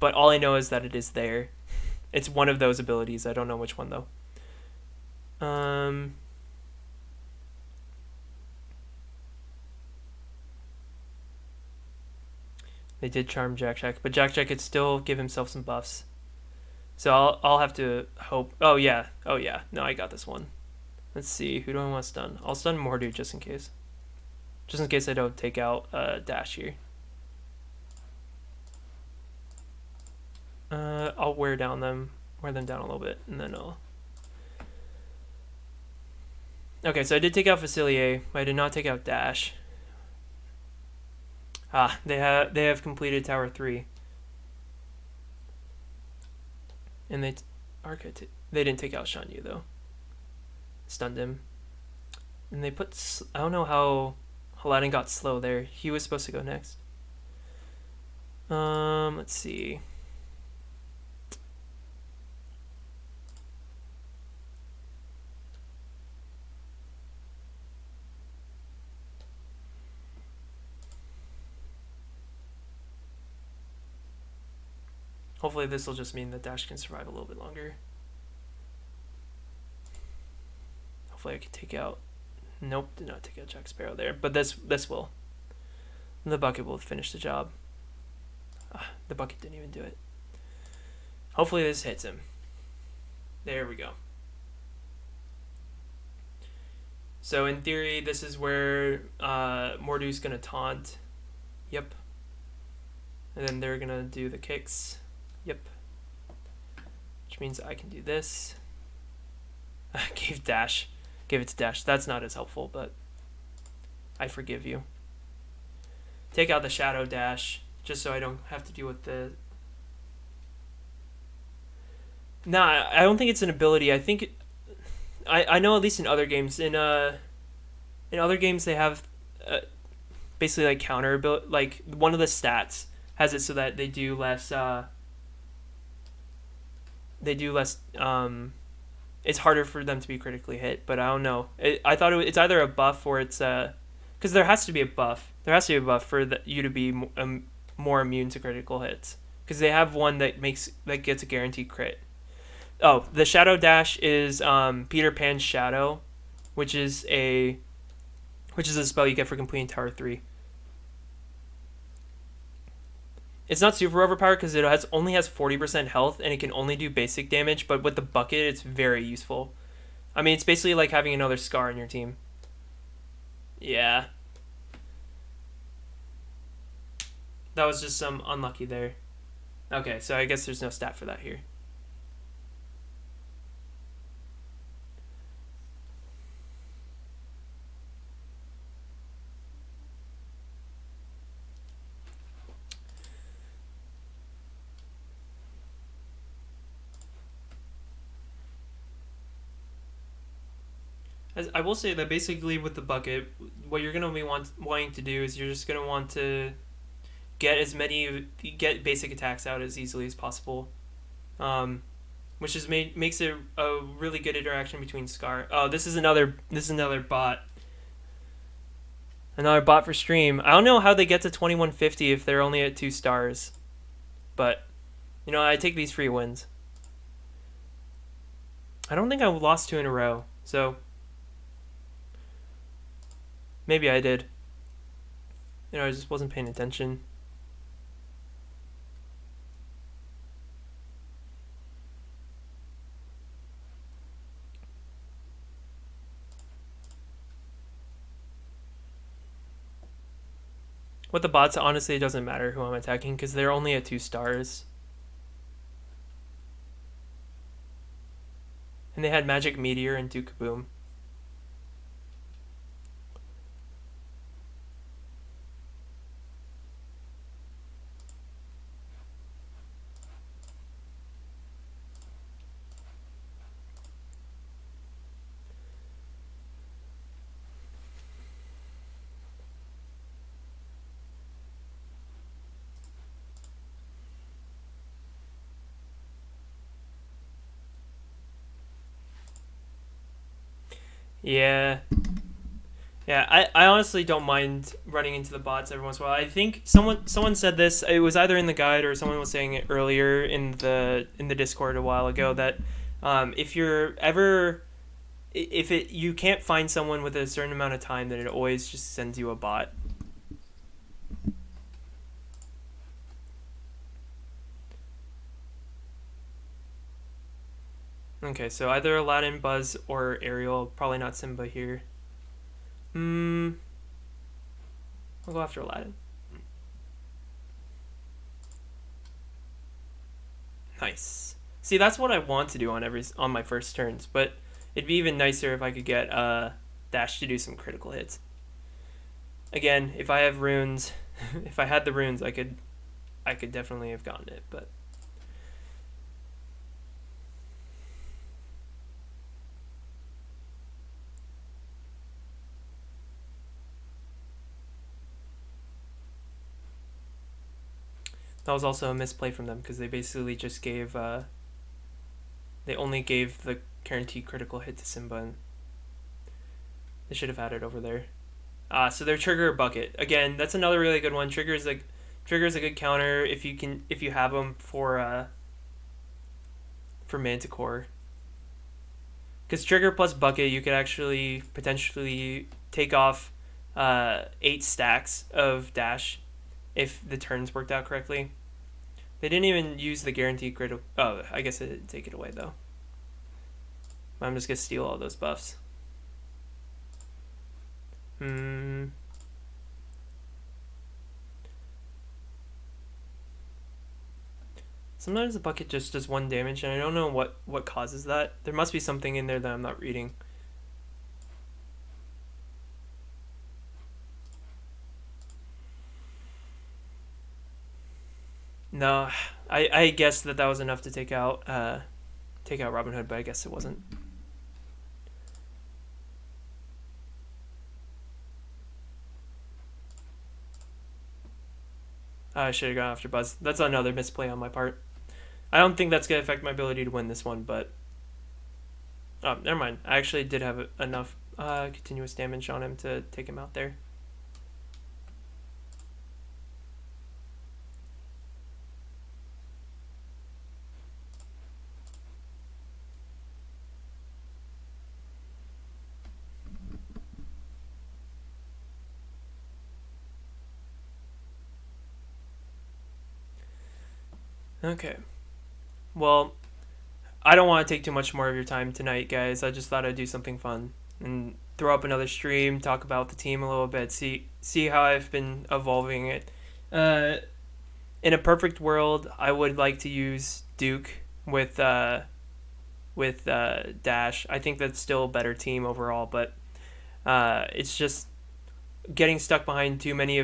all I know is that it is there. It's one of those abilities. I don't know which one though. They did charm Jack Jack, but Jack Jack could still give himself some buffs. So I'll have to hope. Oh yeah. No, I got this one. Let's see. Who do I want to stun? I'll stun Mordu just in case. Just in case I don't take out Dash here. I'll wear them down a little bit, and then I'll. Okay, so I did take out Facilier. I did not take out Dash. They have completed Tower 3. And they didn't take out Shan Yu though. Stunned him. And they put, I don't know how Aladdin got slow there. He was supposed to go next. Let's see. Hopefully this will just mean that Dash can survive a little bit longer. Hopefully I can take out... Nope, did not take out Jack Sparrow there. But this will. The bucket will finish the job. The bucket didn't even do it. Hopefully this hits him. There we go. So in theory, this is where Mordu's going to taunt. Yep. And then they're going to do the kicks. Yep. Which means I can do this. I gave it to Dash. That's not as helpful, but I forgive you. Take out the Shadow Dash, just so I don't have to deal with the... Nah, I don't think it's an ability. I think... I know at least in other games. In other games they have basically like counter ability. Like one of the stats has it so that they do less... it's harder for them to be critically hit, but I don't know. I thought it's either a buff or it's because there has to be a buff. There has to be a buff for you to be more immune to critical hits, because they have one that gets a guaranteed crit. Oh, the Shadow Dash is Peter Pan's Shadow, which is a spell you get for completing Tower 3. It's not super overpowered because it only has 40% health and it can only do basic damage, but with the bucket, it's very useful. I mean, it's basically like having another Scar in your team. Yeah. That was just some unlucky there. Okay, so I guess there's no stat for that here. I will say that basically with the bucket, what you're gonna be wanting to do is you're just gonna want to get basic attacks out as easily as possible, which is makes it a really good interaction between Scar. Oh, this is another bot. Another bot for stream. I don't know how they get to 2150 if they're only at 2 stars, but you know, I take these free wins. I don't think I lost 2 in a row, so. Maybe I did. You know, I just wasn't paying attention. With the bots, honestly, it doesn't matter who I'm attacking because they're only at 2 stars. And they had Magic Meteor and Duke Boom. Yeah. Yeah, I honestly don't mind running into the bots every once in a while. I think someone said this. It was either in the guide or someone was saying it earlier in the Discord a while ago that if you can't find someone with a certain amount of time, then it always just sends you a bot. Okay, so either Aladdin, Buzz, or Ariel. Probably not Simba here. I'll go after Aladdin. Nice. See, that's what I want to do on my first turns, but it'd be even nicer if I could get Dash to do some critical hits. Again, if I have runes, if I had the runes, I could definitely have gotten it, but. That was also a misplay from them because they basically just gave they only gave the guaranteed critical hit to Simba, and they should have had it over there. So their trigger bucket, again, that's another really good one. Trigger Trigger is a good counter if you have them for Manticore. Because Trigger plus Bucket, you could actually potentially take off 8 stacks of dash if the turns worked out correctly. They didn't even use the guaranteed crit. Oh, I guess I didn't take it away though. I'm just gonna steal all those buffs. Sometimes the bucket just does 1 damage, and I don't know what causes that. There must be something in there that I'm not reading. No, I guessed that was enough to take out Robin Hood, but I guess it wasn't. I should have gone after Buzz. That's another misplay on my part. I don't think that's going to affect my ability to win this one, but... Oh, never mind. I actually did have enough continuous damage on him to take him out there. Okay. Well, I don't want to take too much more of your time tonight, guys. I just thought I'd do something fun and throw up another stream, talk about the team a little bit, see how I've been evolving it. In a perfect world, I would like to use Duke with Dash. I think that's still a better team overall, but it's just getting stuck behind too many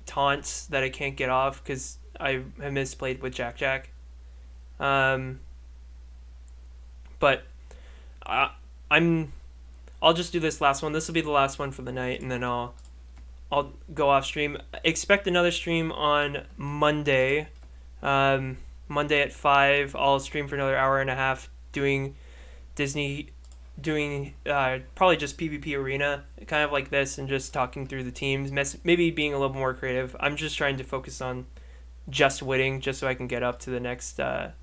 taunts that I can't get off because I have misplayed with Jack. But I'll just do this last one. This will be the last one for the night, and then I'll go off stream. Expect another stream on Monday. Monday at 5. I'll stream for another hour and a half doing probably just PvP arena, kind of like this, and just talking through the teams, maybe being a little more creative. I'm just trying to focus on just winning, just so I can get up to the next get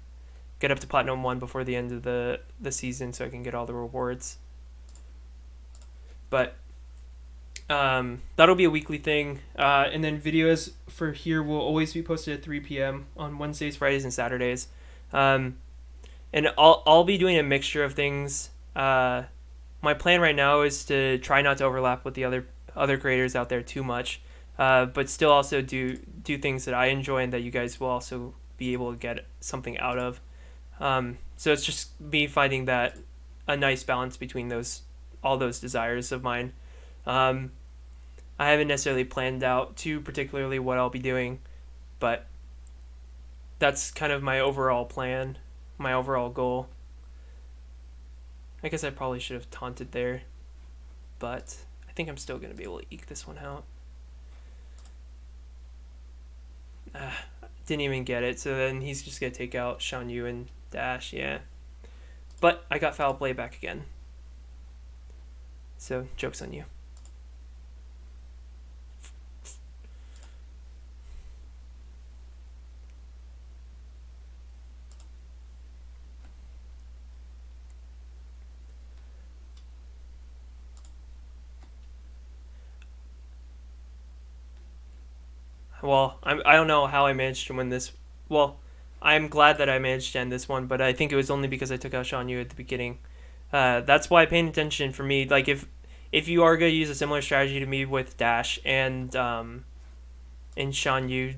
up to Platinum 1 before the end of the season, so I can get all the rewards. But that'll be a weekly thing, and then videos for here will always be posted at 3 p.m. on Wednesdays, Fridays, and Saturdays. And I'll be doing a mixture of things. My plan right now is to try not to overlap with the other creators out there too much, but still also do things that I enjoy and that you guys will also be able to get something out of. So it's just me finding that a nice balance between all those desires of mine. I haven't necessarily planned out too particularly what I'll be doing, but that's kind of my overall plan, my overall goal. I guess I probably should have taunted there, but I think I'm still going to be able to eke this one out. Didn't even get it, so then he's just going to take out Shan Yu and Dash, yeah. But I got foul play back again. So, joke's on you. Well, I don't know how I managed to win this. Well, I'm glad that I managed to end this one, but I think it was only because I took out Shan Yu at the beginning. That's why paying attention for me, like if you are going to use a similar strategy to me with Dash and Shan Yu,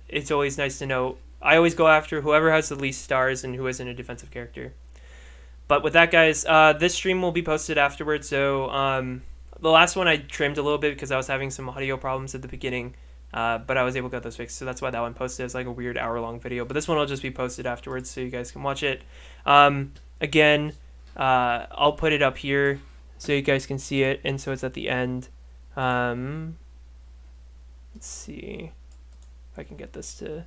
it's always nice to know. I always go after whoever has the least stars and who isn't a defensive character. But with that, guys, this stream will be posted afterwards. So the last one I trimmed a little bit because I was having some audio problems at the beginning. But I was able to get those fixed, so that's why that one posted as like a weird hour-long video. But this one will just be posted afterwards, so you guys can watch it. Again, I'll put it up here so you guys can see it, and so it's at the end. Let's see if I can get this to...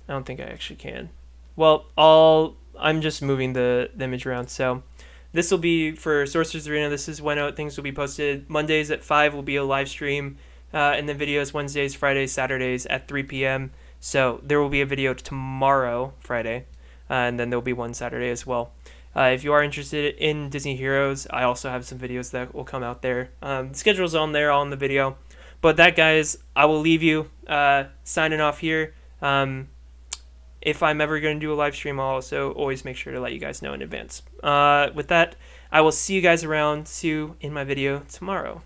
I don't think I actually can. Well, I'm just moving the image around, so this will be for Sorcerer's Arena. This is when things will be posted. Mondays at 5 will be a live stream, and then videos Wednesdays, Fridays, Saturdays at 3 p.m. So there will be a video tomorrow, Friday, and then there will be one Saturday as well. If you are interested in Disney Heroes, I also have some videos that will come out there. The schedule's on there, all in the video. But that, guys, I will leave you signing off here. If I'm ever going to do a live stream, I'll also always make sure to let you guys know in advance. With that, I will see you guys around in my video tomorrow.